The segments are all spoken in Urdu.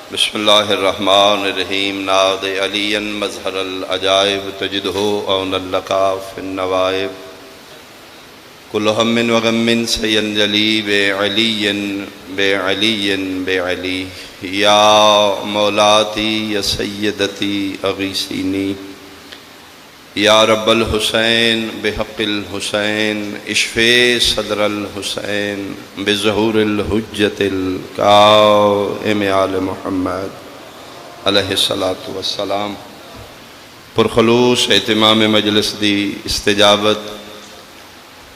بسم اللہ الرحمن الرحیم ناد علی مظہر العجائب تجدہ اون لکا فی النوائب کل ہم وغم سینجلی بعلی یا مولاتی یا سیدتی اغیثینی یا رب الحسین بحق الحسین اشفِ صدر الحسین بظہور الحجت القائم آل محمد علیہ السلام پرخلوص اہتمام مجلس دی استجابت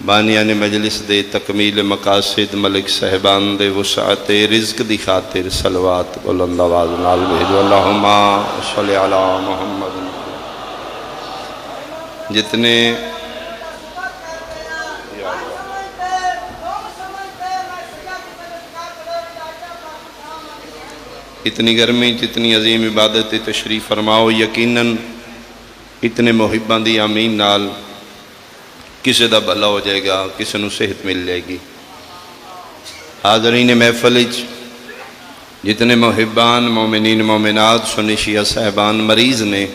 بانیان مجلس دے تکمیل مقاصد ملک صاحبان دے وسعت رزق دی خاطر صلوات بلند آواز نال بھیجو اللہم صلی علی محمد جتنے اتنی گرمی جتنی عظیم عبادت تشریف فرماؤ یقیناً اتنے محبان دی آمین نال کسے دا بھلا ہو جائے گا کسے نو صحت مل جائے گی حاضرین محفل جتنے محبان مومنین مومنات سنی شیعہ صاحبان مریض نے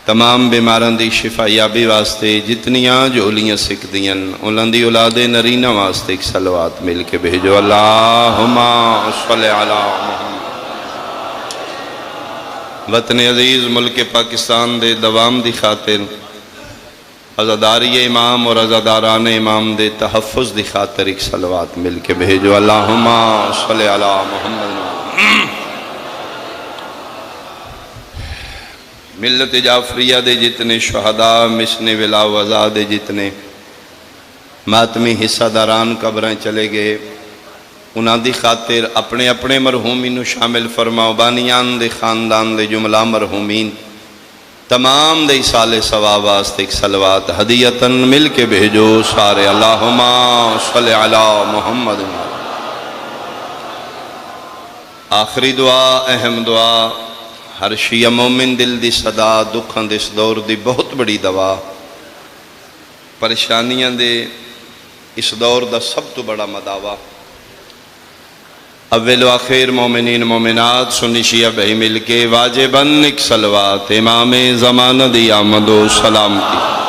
تمام بیماران دی شفا یابی واسطے جتنیاں جولیاں سکھ دیاں انہاں دی اولاد نرینہ واسطے ایک صلوات مل کے بھیجو اللہم صلی علی محمد وطن عزیز ملک پاکستان دے دوام دی خاطر عزاداری امام اور عزاداران امام دے تحفظ دی خاطر ایک صلوات مل کے بھیجو اللہم صلی علی محمد ملت جعفریہ دے جتنے شہداء مسن ولا وضع دے جتنے ماتمی حصہ داران قبریں چلے گئے انہاں دی خاطر اپنے اپنے مرحومین شامل فرماؤ بانیان دے خاندان دے جملہ مرحومین تمام دے سال ثواب واسطے ایک صلوات ہدیتاً مل کے بھیجو سارے اللہم صلی علی محمد آخری دعا اہم دعا ہر شیعہ مومن دل دی صدا دکھاں دے اس دور دی بہت بڑی دوا پریشانیاں دے اس دور دا سب تو بڑا مداوا اول و آخر مومنین مومنات سنی شیعہ بہی مل کے واجباً ایک صلوات امام زمانہ دی آمد و سلام کی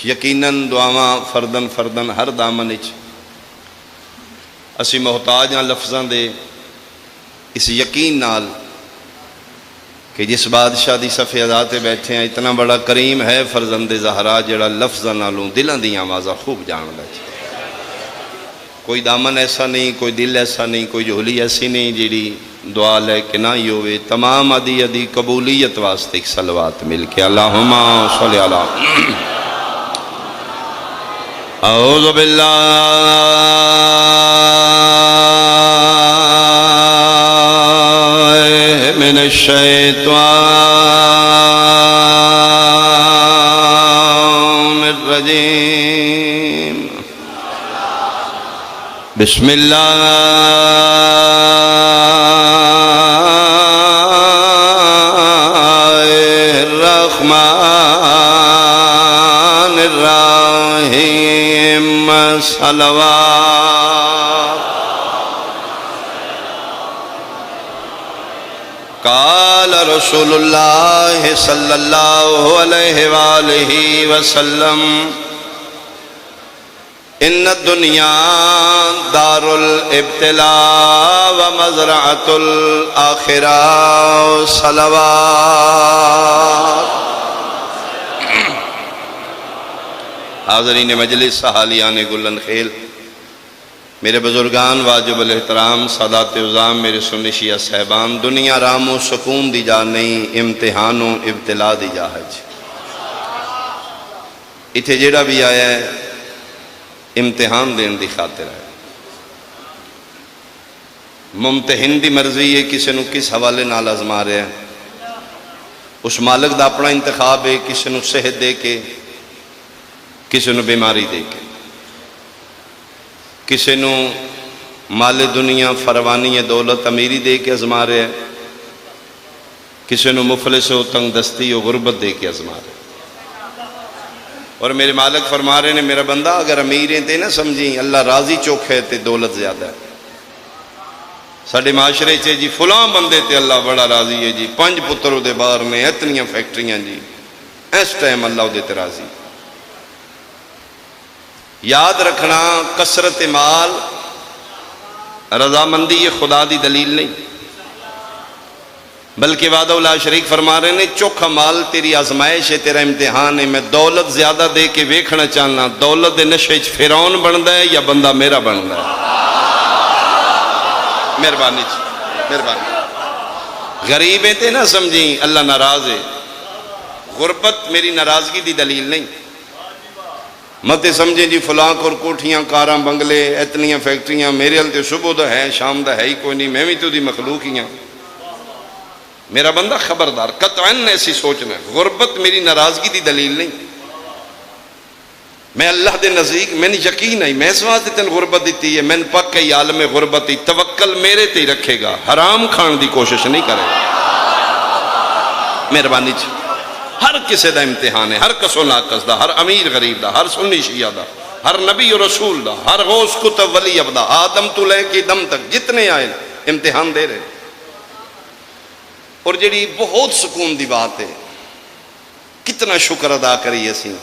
یقیناً دعاواں فردن ہر دامن اسی محتاج ہاں لفظاں دے اس یقین نال کہ جس بادشاہ دی صفِ ذات بیٹھے ہیں اتنا بڑا کریم ہے فرزند زہرا جڑا لفظاں نالوں دلاں دی آوازاں خوب جان لے کوئی دامن ایسا نہیں کوئی دل ایسا نہیں کوئی جھولی ایسی نہیں جیڑی دعا لے کے نہ ہی ہوئے تمام ادی قبولیت واسطے ایک صلوات مل کے اللہم صلی علی اعوذ باللہ من الشیطان الرجیم بسم اللہ الرحمن الرحیم صلوات قال رسول اللہ صلی اللہ علیہ وآلہ وسلم ان الدنیا دار الابتلاء ومزرعۃ الآخرہ صلوات حاضرین مجلس سہالیان گلن خیل میرے بزرگان واجب الاحترام سادات عظام میرے سنی شیعہ صاحبان دنیا رام و سکون دی جا نہیں امتحان و ابتلا دی جا ہے اتھے جیڑا بھی آیا ہے امتحان دین دی خاطر ہے ممتحن دی مرضی ہے کسی نو کس حوالے نال آزما رہے ہیں اس مالک دا اپنا انتخاب ہے کسی نو صحت دے کے کسی نو بیماری دے کے کسی نو مال دنیا فروانی دولت امیری دے کے آزما رہے ہیں کسی نو مفلس و تنگ دستی و غربت دے کے آزما رہے اور میرے مالک فرما رہے ہیں میرا بندہ اگر امیریں تے نہ سمجھی اللہ راضی چوکھ ہے تے دولت زیادہ ہے. ساڈے معاشرے چ جی فلاں بندے تے اللہ بڑا راضی ہے جی 5 پتر وہ باہر نے اتنی فیکٹریاں جی اس ٹائم اللہ وہ تے راضی. یاد رکھنا کثرت مال رضامندی یہ خدا دی دلیل نہیں بلکہ وعدہ اللہ شریک فرما رہے ہیں چوکھا مال تیری آزمائش ہے تیرا امتحان ہے. میں دولت زیادہ دے کے ویکھنا چاہنا دولت دے نشے چ فرعون بندا ہے یا بندہ میرا بندا ہے. مہربانی مہربانی غریب تے نہ سمجھی اللہ ناراض ہے. غربت میری ناراضگی دی دلیل نہیں. مت سمجھیں جی فلاں کور کوٹھیاں کاراں بنگلے اتنیاں فیکٹریاں میرے ہل تے صبح دا ہے شام دا ہے ہی کوئی نہیں میں بھی تو دی مخلوق ہی ہاں. میرا بندہ خبردار قطعاً ایسی سوچنا ہے. غربت میری ناراضگی دی دلیل نہیں. میں اللہ دے نزدیک میں نے یقین ہے میں اس واسطے تین غربت دیتی ہے میں پک ہے عالم غربت ہی توکل میرے تے ہی رکھے گا حرام کھان دی کوشش نہیں کرے گا. مہربانی جی ہر کسے دا امتحان ہے ہر کسو ناقص دا ہر امیر غریب دا ہر سنی شیعہ دا ہر نبی و رسول دا ہر غوث کتب ولی ابدا آدم تو لے کے دم تک جتنے آئے امتحان دے رہے. اور جڑی بہت سکون دی بات ہے کتنا شکر ادا کریے اسی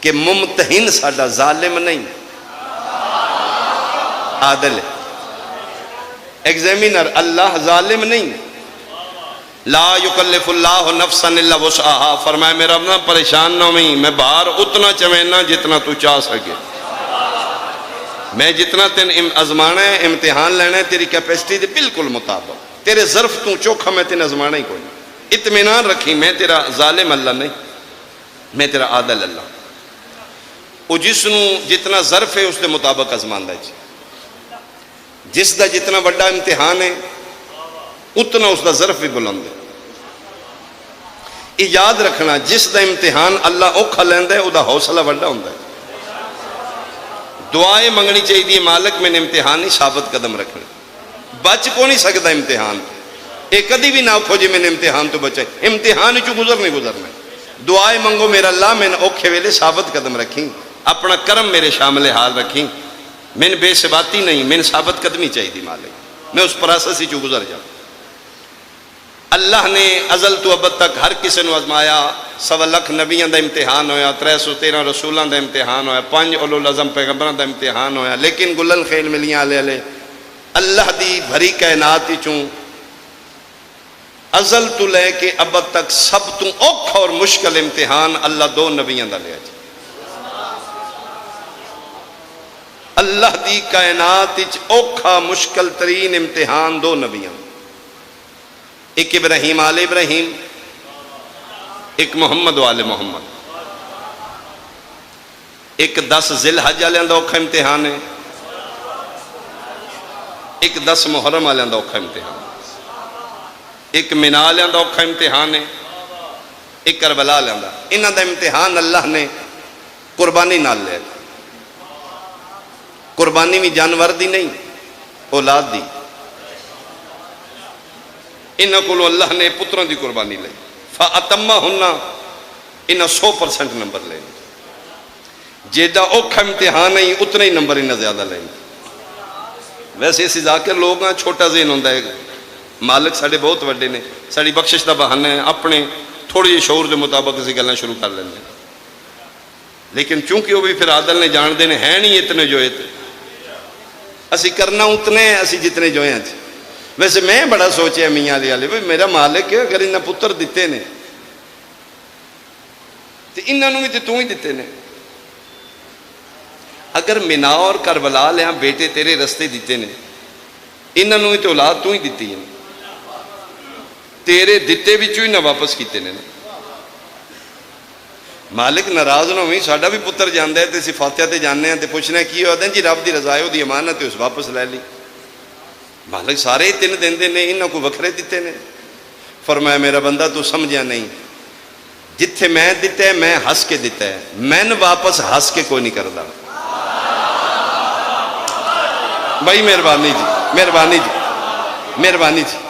کہ ممتحن ساڈا ظالم نہیں عادل ہے. ایگزامینر اللہ ظالم نہیں. لا یکلف اللہ نفسا الا وسعها فرمایا میرا اپنا پریشان نہ ہوئی میں باہر اتنا چمینا جتنا تو چاہ سکے. میں جتنا تین ازمانا ہے امتحان لینا ہے تیری کیپیسٹی دے بالکل مطابق تیرے ظرف تو چوکھا میں تین ازمانا ہی کوئی نہیں. اطمینان رکھی میں تیرا ظالم اللہ نہیں میں تیرا عادل اللہ. وہ جس نو جتنا ظرف ہے اس دے مطابق ازماندہ ہے جس دا جتنا بڑا امتحان ہے اتنا اس دا ظرف بھی بلند ہے. یہ یاد رکھنا جس دا امتحان اللہ اوکھا لیندہ ہے او دا حوصلہ بڑا ہوندہ ہے. دعائیں منگنی چاہیے مالک میں نے امتحان ہی ثابت قدم رکھنے بچ کو نہیں سکتا امتحان. ایک کدی بھی نہ کھو جی میں نے امتحان تو بچے امتحان چو گزرنے دعائیں منگو میرا اللہ میں نے اوکھے ویلے ثابت قدم رکھیں اپنا کرم میرے شامل حال رکھیں. میں نے بے ثباتی نہیں میں نے ثابت قدمی چاہیے مالک میں اس پروسیس ہی چو گزر جاؤں. اللہ نے ازل تو ابد تک ہر کسی نے آزمایا 1.25 لاکھ نبیوں دا امتحان ہویا 313 رسولوں دا امتحان ہویا 5 اولو العزم پیغمبروں دا امتحان ہویا لیکن گلن خیل ملیاں لے اللہ دی بھری کائنات چوں ازل تو لے کے ابد تک سب تو اوکھا اور مشکل امتحان اللہ 2 نبیوں دا لیا. اللہ دی کائنات اوکھا مشکل ترین امتحان 2 نبیوں ایک ابراہیم آل ابراہیم ایک محمد وال محمد. ایک 10 ذی الحج والوں دا اوکھا امتحان ہے ایک 10 محرم والوں دا اوکھا امتحان ایک مینا والوں دا اوکھا امتحان ہے ایک کربلا والوں دا. انہاں دا امتحان اللہ نے قربانی نال لے. قربانی بھی جانور دی نہیں اولاد دی. انہاں کو اللہ نے پتروں دی قربانی لے فَأَتَمَّهُنَّ انہاں 100% نمبر لے جیدہ اوکھا امتحان ہے اتنے ہی نمبر انہاں زیادہ لیں. ویسے اسی ذاکر لوگ ہیں چھوٹا ذہن ہوندہ ہے مالک ساڑھے بہت وڈے نے ساڑھی بخشش دا بہانہ ہے اپنے تھوڑی شعور دے مطابق اسی گلنا شروع کر لینے لیکن چونکہ وہ بھی پھر عادل نے جان دینے ہیں نہیں اتنے جو اتنے اسی کرنا اتنے ہیں اسی جتنے جو ہیں. ویسے میں بڑا سوچے میاں علی علی میرا مالک ہے اگر انہاں پتر دیتے نے تو انہاں نو بھی تو ہی دیتے نے. اگر مینا اور کربلا لے بیٹے تیرے رستے دیتے نے انہاں نو تو اولاد تو ہی دیتی ہے تیرے دیتے بھی چوئی نہ واپس کیتے نے. مالک ناراض نہ ہوئی ساڈا بھی پتر جاندہ ہے تے اسی فاتحہ تے جاننے ہیں تے پوچھنا کی ہو دیں جی رب دی رضا ہے وہ دی امانت ہے اس واپس لے لی. مالک سارے 3 دن دینے انہاں کو وکھرے دیتے نے. فرمایا میرا بندہ تو سمجھا نہیں جتھے میں دیتا ہے میں ہس کے دیتا ہے میں واپس ہس کے کوئی نہیں کردا. بھائی مہربانی جی مہربانی جی مہربانی جی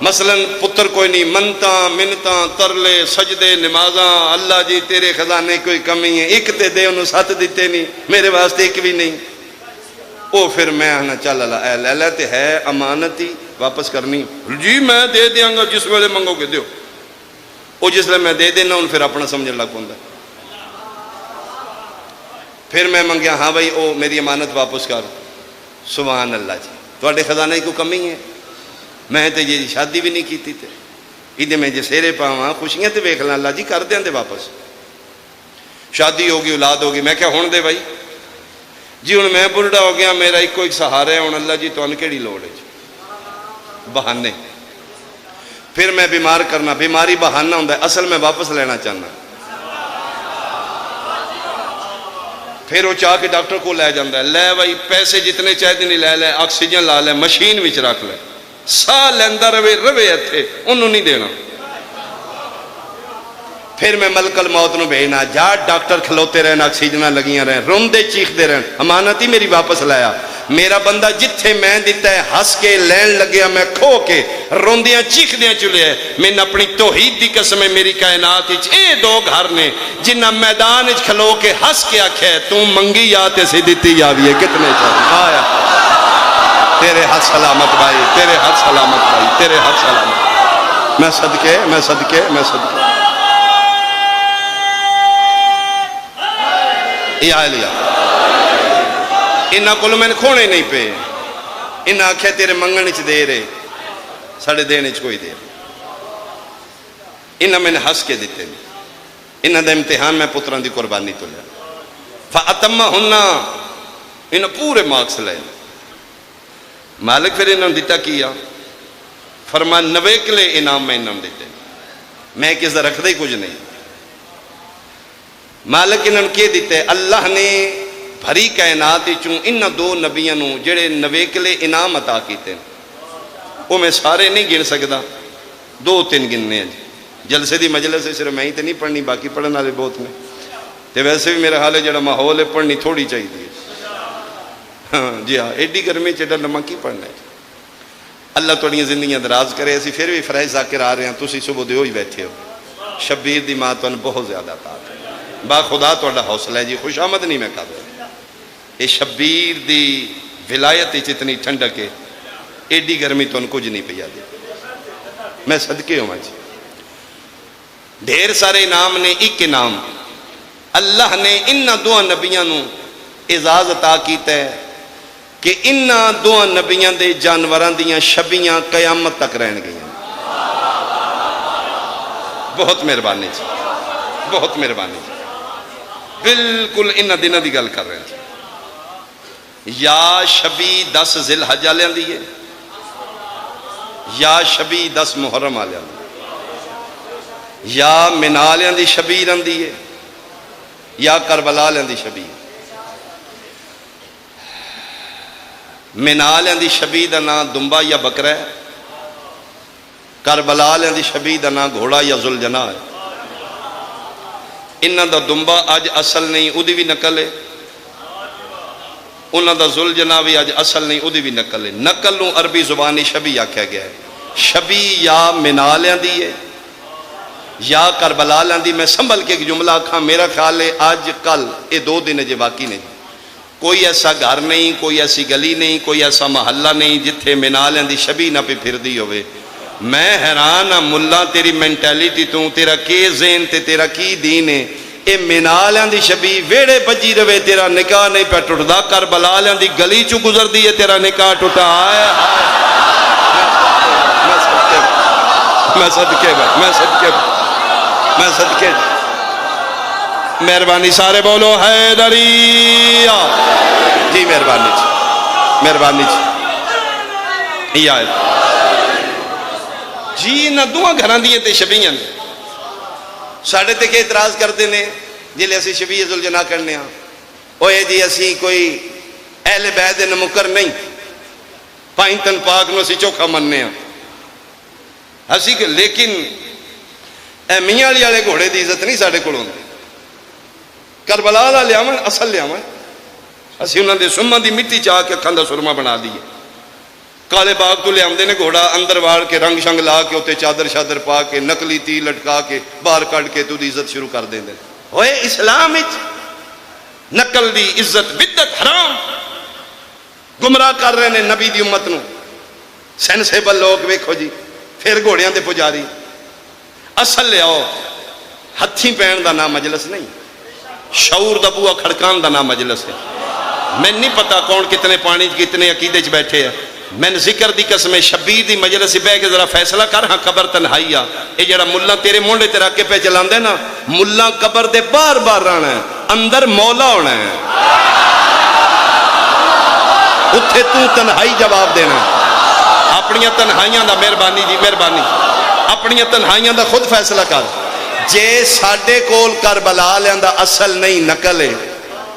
مثلا پتر کوئی نہیں، منتاں منتاں ترلے سجدے نمازاں، اللہ جی تیرے خزانے کوئی کمی ہے، ایک تے دے انہوں 7 دیتے نہیں، میرے واسطے ایک بھی نہیں۔ او پھر میں آنا چل اللہ اے لیلہ تے ہے امانت ہی واپس کرنی، جی میں دے دیاں گا جس ویلے منگو گے دیو، او جس لئے میں دے دینا ان پھر اپنا سمجھ لگ پوندا۔ پھر میں منگیا ہاں بھائی او میری امانت واپس کر، سبحان اللہ جی تواڈے خزانے کو کمی ہے، میں تے جی شادی بھی نہیں کیتی تے ایدے میں جے سیرے پاواں خوشیاں تے ویکھ لاں، اللہ جی کر دیاں دے واپس، شادی ہوگی اولاد ہوگی، میں کیا ہون دے بھائی جی ہن میں بڑھڑا ہو گیا، میرا ایک سہارا ہے، ہن اللہ جی تانوں کیڑی لوڑ ہے جی بہانے۔ پھر میں بیمار کرنا، بیماری بہانہ ہوندا ہے، اصل میں واپس لینا چاہنا، پھر وہ چاہ کے ڈاکٹر کو لے جاندہ ہے، لے بھائی پیسے جتنے چاہتے نہیں لے لے، آکسیجن لا لے، مشین وچ رکھ لے، سا لیندہ روے اتھے انہوں نہیں دینا۔ پھر میں ملک الموت نو بھیجنا، جا ڈاکٹر کھلوتے رہنا، آکسیجنہ لگیاں رہن، روندے چیخ دے رہن، امانت ہی میری واپس لایا۔ میرا بندہ جتھے میں دیتا ہے ہس کے لین لگیا، میں کھو کے روندیاں چیخ دیاں چلے ہے، میں اپنی توحید دی قسم ہے، میری کائنات اے 2 گھر نے جنہ میدان کھلو کے ہس کے آکھے ہے تو منگی یا تے سی دیتی جاوی ہے، کتنے چاہتے آیا تیرے ہاتھ سلامت بھائی، تیرے ہاتھ سلامت بھائی، تیرے ہاتھ سلامت، میں صدقے میں صدقے میں صدقے یا لیا انہاں کل میں نے کھونے نہیں پہ، انہاں آکھے تیرے منگن اچھ دے رہے ساڑھے دینے اچھ کوئی دے رہے، انہاں میں نے ہس کے دیتے ہیں، انہاں دا امتحان میں پتران دی قربانی تو لیا، فَأَتَمَّهُنَّ انہاں پورے مارکس لائے، مالک پھر انہاں دیتا کیا، فرما 90 کلے انعام میں انہاں دیتے، میں کس دا رکھ دے کچھ نہیں، مالک انہاں کے دیتے، اللہ نے بھری کائنات چون انہاں 2 نبیاں نو جڑے 90 کلے انعام عطا کیتے ہیں، وہ میں سارے نہیں گن سکدا، 2-3 گننے ہیں جلسے دی مجلس سے صرف میں ہی تے نہیں پڑھنی، باقی پڑھن والے بہت میں، تے ویسے بھی میرا حال ہے جڑا ماحول ہے پڑھنی تھوڑی چاہیے، ہاں جی ہاں ایڈی گرمی چڑھا لمحہ کی پڑھنا ہے۔ اللہ توڑیاں زندگیاں دراز کرے، اسی پھر بھی فرائض ذاکر آ رہے ہیں، تسی صبح دیو ہی بیٹھے ہو، شبیر دی ماں تو بہت زیادہ طاقت ہے، با خدا توڑا حوصلہ ہے جی، خوش آمد نہیں میں کہا دوں، یہ شبیر دی ولایت اتنی ٹھنڈک ہے، ایڈی گرمی تو ان کچھ نہیں پیا دے، میں صدقے ہوں جی۔ ڈھیر سارے انعام نے، ایک انعام اللہ نے انہاں 2 نبیاں نو اعزاز عطا کیتا ہے کہ انہاں 2 نبیاں دے جانوران دیاں شبیاں قیامت تک رہن گئی ہیں، بہت مہربانی جی، بہت مہربانی جی، بالکل انہاں دنوں دی گل کر رہے ہیں، یا شبی 10 ذی الحجہ لیاں دی ہے، یا شبی 10 محرم آلیاں دی، یا منہ لیاں دی شبی رہن دی ہے، یا کربلا لیاں دی شبی، منہ لیاں دی شبی دا نام دنبا یا بکرہ ہے، کربلا لیاں دی شبی دا نام گھوڑا یا ذوالجناح ہے، انہاں دا دنبا آج اصل نہیں او دی بھی نقل ہے، انہاں دا ذوالجناح بھی آج اصل نہیں او دی بھی نقل ہے، نقل نو عربی زبانی شبی آکھیا گیا ہے، شبی یا منہ لیاں دی ہے یا کربلا لیاں دی، میں سنبھل کے ایک جملہ کھا، میرا خیال ہے آج کل یہ 2 دن جے باقی نہیں، کوئی ایسا گھر نہیں، کوئی ایسی گلی نہیں، کوئی ایسا محلہ نہیں جتھے منہ لیاں دی شبی نہ پہ پھر دی ہوئے، میں حیران ہاں ملا تیری مینٹیلیٹی تو، تیرا کی ذہن تے تیرا کی دین ہے، اے منہ لیاں دی شبی ویڑے بجی روے تیرا نکاح نہیں پہ ٹوٹدا، کربلا لیاں دی گلی چو گزر دی ہے تیرا نکاح ٹوٹا، آئے میں صدقے میں صدقے میں صدقے مہربانی سارے بولو حیدریہ جی، مہربانی جی، مہربانی جی، یہ آئے جی نہ 2 گھران دیئے تے شبیاں نے، ساڑھے تے کہ اعتراض کرتے نے جلے اسی شبی ذوالجناح کرنے ہاں، اوہ جی اسی کوئی اہل بیت نمکر نہیں، پائنتن پاک نو اسی چوکھا مننے ہاں، اسی کہ لیکن اے میاں علی والے گھوڑے دی عزت نہیں ساڑھے کڑوں دے، کربلا والا لے آمن اصل لے آمن، اسی انہوں نے سرما دی مٹی چاہ کے کھاندہ سرما بنا دیئے، کالے باغ تو لے آمدے نے گھوڑا اندر واڑ کے رنگ شنگ لا کے اتنے چادر شادر پا کے نقلی تی لٹکا کے باہر کٹ کے تو دی عزت شروع کر دیں ہوئے اسلام نقل دی عزت بدت حرام گمراہ کر رہے ہیں نبی دی امت نو سینسیبل لوگ ویکھو جی پھر گھوڑیاں دے پجاری اصل لے آؤ ہتھیں پہن دا نام مجلس نہیں شعور دا بوا کھڑکان دا نام مجلس ہے میں نہیں پتا کون کتنے پانی کتنے عقیدے چ بیٹھے ہیں میں نے ذکر دی قسم شبیر دی مجلس بہ کے ذرا فیصلہ کر ہاں قبر تنہائی آ یہ جڑا ملا تیرے مونڈے تے رکھ کے پہ چلاندے نا ملا قبر دے بار بار رہنا ہے اندر مولا ہونا ہے اتھے تو تنہائی جواب دینا اپنیاں تنہائیاں دا مہربانی جی مہربانی اپنیاں تنہائیاں دا خود فیصلہ کر جے ساڈے کول کربلا لیاندہ اصل نہیں نقل ہے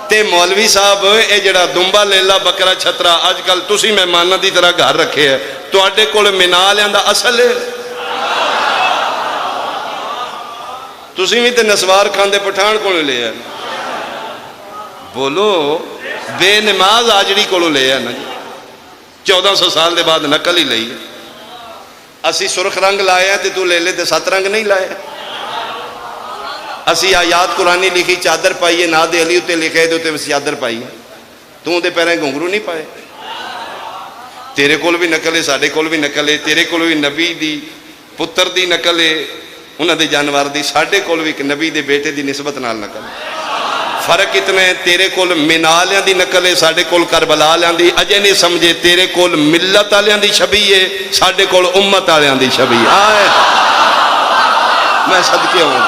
تے مولوی صاحب اے جڑا دنبا لیلا بکرا چھترا آج کل تسی مہمانہ دی طرح گھر رکھے ہے تو آڈے کول منا لیاندہ اصل ہے تسی بھی تے نسوار کھاندے پٹھان کولوں لے ہے بولو بے نماز آجڑی کولوں لے ہے نا 1400 سال دے بعد نقل ہی لئی ہے اسی سرخ رنگ لائے ہیں تے تو لے لے تے 7 رنگ نہیں لائے اسی آیات قرآنی لکھی چادر پائیے ناد علی تے لکھے دے تے چادر پائیے تو دے پیریں گھنگرو نہیں پائے تیرے کول بھی نقل ہے ساڑے کول بھی نقل ہے تیرے کول بھی نبی دی پتر دی نقل ہے انہاں دے جانوار دی ساڑے کول بھی نبی دے بیٹے دی نسبت نال نقل ہے فرق اتنا ہے تیرے کول منالیاں دی نقل ہے ساڑے کول کربلا لیاں دی اجے نہیں سمجھے تیرے کول ملت آلیاں دی شبیہ ہے ساڑے کول امت آلیاں دی شبیہ آئے میں صدقے ہوں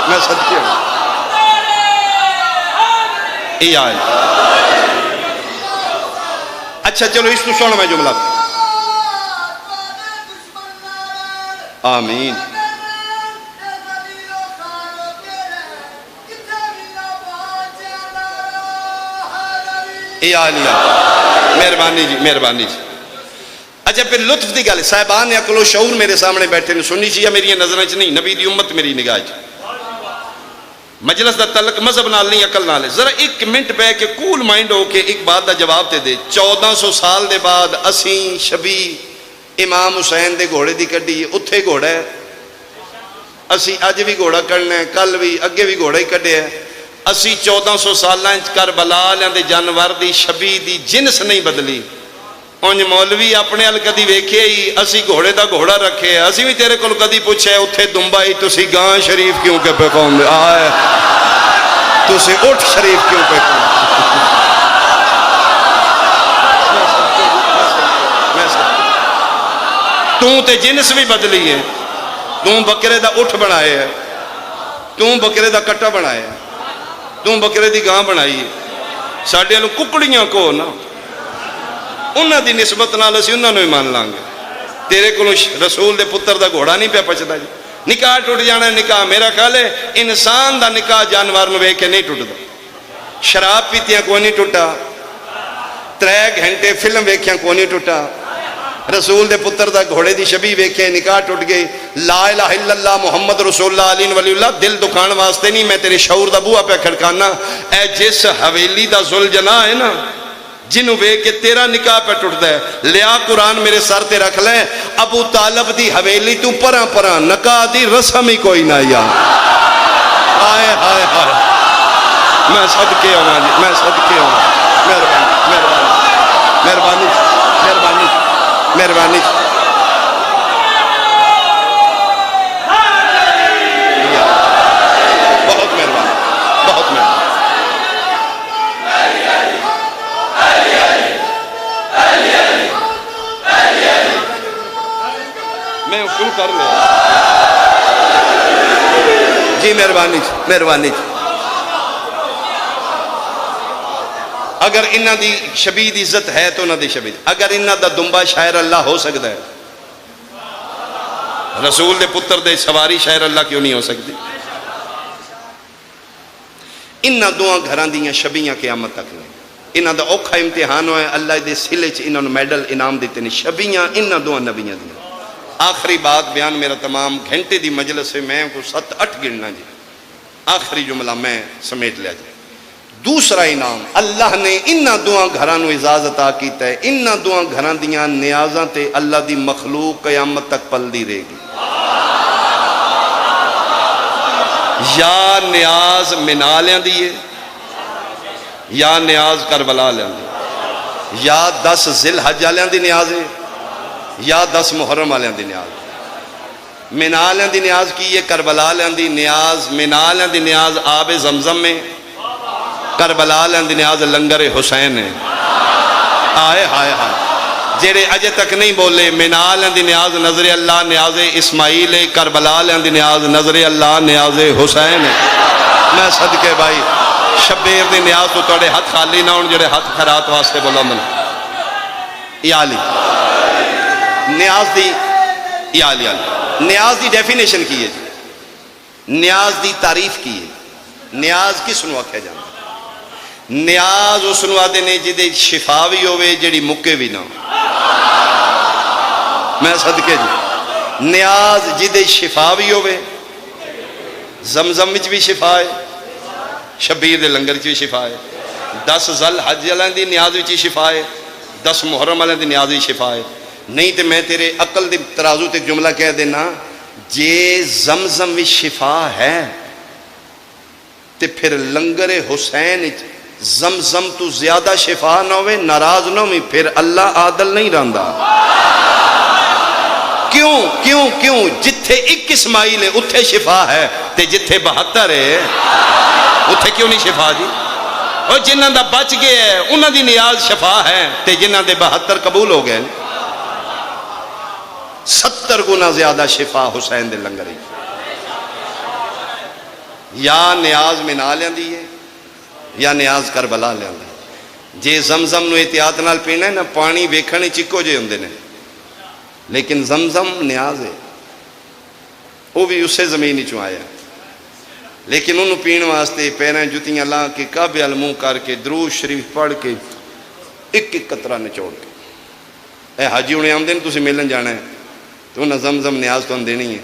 یہ آئے اچھا چلو اس تو سونا میں جملہ آمین مہربانی جی مہربانی جی اچھا پھر لطف دی گل صاحبان عقل و شعور میرے سامنے بیٹھے نے سنی چاہیے میری نظریں چ نہیں نبی دی امت میری نگاہ چ مجلس دا تعلق مذہب نال نہیں عقل نال ہے ذرا ایک منٹ بہ کے کول مائنڈ ہو کے ایک بات دا جواب تے دے 1400 سال دے بعد اسیں شبی امام حسین دے گھوڑے دی کڈی اتھے گھوڑا ہے اسی اج بھی گھوڑا کرنا ہے کل بھی اگے بھی گھوڑا ہی کڈے ہے اسی 1400 سالہ کربلا دے جانور دی شبی دی جنس نہیں بدلی انج مولوی اپنے ال کدی ویکھے ہی اسی گھوڑے دا گھوڑا رکھے اسی بھی تیرے کول کدی پوچھے اتھے دنبا ہی تسی گاں شریف کیوں کہ پہ قوم دے آئے تسی اٹھ شریف کیوں پہ قوم تو تے جنس بھی بدلی ہے تو بکرے دا اٹھ بنائے ہے تو بکرے دا کٹا بنائے ہے تو بکرے دی گاں بنائی ہے ساڑھے لوگ ککڑیاں کو نا انہاں دی نسبت نال اسی انہاں نو مان لانگے تیرے کو رسول دے پتر دا گھوڑا نہیں پہ پچھتا جی نکاح ٹوٹ جانا ہے نکاح میرا خیال ہے انسان دا نکاح جانور نو وے کے نہیں ٹوٹ دا شراب پیتیاں کو نہیں ٹوٹا 3 گھنٹے فلم ویکھیاں کو نہیں ٹوٹا رسول دے پتر دا گھوڑے دی شبی ویکھے نکاح ٹوٹ گئی لا الہ الا اللہ محمد رسول اللہ علیہ ولی اللہ دل دکان واسطے نہیں میں تیرے شعور دا بوہ پہ کھڑکانا اے جس حویلی دا ذوالجناح ہے نا جنہوں بے کہ تیرا نکاح پہ ٹوٹ دے لیا قرآن میرے سر تے رکھ لیں ابو طالب دی حویلی تو پران پران نکاح دی رسم ہی کوئی نہ یا آئے آئے آئے میں صدقے ہوں جی میں صدقے ہوں مہربانی مہربانی مہربانی مہربانی بہت مہربانی بہت مہربانی میں کیوں کر لیا جی مہربانی مہربانی اگر انہاں دی شبید عزت ہے تو انہاں دی شبید اگر انہاں دا دنبا شاعر اللہ ہو سکتا ہے رسول دے پتر دے سواری شاعر اللہ کیوں نہیں ہو سکتی انہاں دوہاں گھران دیاں شبیاں قیامت تک لیں انہاں دا اوکھا امتحان ہوئے اللہ دے سلے چ انہاں میڈل انعام دیتے ہیں شبیاں انہاں دوہاں نبیاں دیاں آخری بات بیان میرا تمام گھنٹے دی مجلس سے میں کو 7-8 گننا جی آخری جملہ میں سمیٹ لیا جائے دوسرا انعام اللہ نے انہاں دوہاں گھراں نوں اعزاز عطا کیتا ہے. انہاں دوہاں گھراں دیاں نیازاں تے اللہ دی مخلوق قیامت تک پلدی رہے گی. یا نیاز منا لیندی ہے یا نیاز کربلا لیندی, یا 10 ذی الحج والوں دی نیاز ہے یا 10 محرم والوں دی نیاز. منا والوں دی نیاز کی ہے, کربلا والوں دی نیاز, منا والوں دی نیاز آب زمزم میں, کربلا والوں دی نیاز لنگر حسین ہے. آئے ہائے ہائے جڑے اجے تک نہیں بولے, منا والوں دی نیاز نظر اللہ نیاز اسماعیل ہے, کربلا والوں دی نیاز نظر اللہ نیاز حسین ہے. میں صدقے بھائی شبیر دی نیاز تو توڑے ہاتھ خالی نہ ہون جڑے ہاتھ خیرات واسطے بولا من. یا علی نیاز دی, یا علی نیاز دی ڈیفینیشن کی ہے جی, نیاز دی تعریف کی ہے. نیاز کس نو آکھیا جاندا؟ نیاز اس نو آدھے نے جدے شفا بھی ہوئے جڑی مکے بھی نہ ہو. میں صدقے جی نیاز جدے شفا بھی ہوئے, زمزم وچ بھی شفا ہے, شبیر دے لنگر وچ بھی شفا ہے, 10 ذی الحج والوں دی نیاز وچ شفا ہے, 10 محرم والوں دی نیاز وچ شفا ہے. نہیں تے میں تیرے عقل دی ترازو تے جملہ کہہ دینا, جے زمزم وچ شفا ہے تے پھر لنگر حسین زمزم تو زیادہ شفا نہ ہوئے, ناراض نہ ہوئی, پھر اللہ عادل نہیں رہندا. کیوں کیوں کیوں؟ جتھے 1 اسماعیل ہے اتھے شفا ہے, تے جتھے 72 ہے اتھے کیوں نہیں شفا جی؟ اور جنہاں دا بچ گئے ہے انہاں دی نیاز شفا ہے, تے جنہاں دے 72 قبول ہو گئے. 70 گنا زیادہ شفا حسین دے لنگر ہی. یا نیاز منا لیندی ہے یا نیاز کربلا لیندی. جے زمزم نو احتیاط نال پینا ہے نا, پانی ویکھنے چکو جے ہوندے نے, لیکن زمزم نیاز ہے, وہ بھی اسے زمین ہی چوں آیا, لیکن انہوں پین واسطے پیریں جتیاں لا کے کعبے ال منہ کر کے درود شریف پڑھ کے ایک قطرہ نچوڑ کے, اے حاجی انہیں آمدے نے تسی ملن جانا ہے تو انہیں زمزم نیاز تو دینی ہے.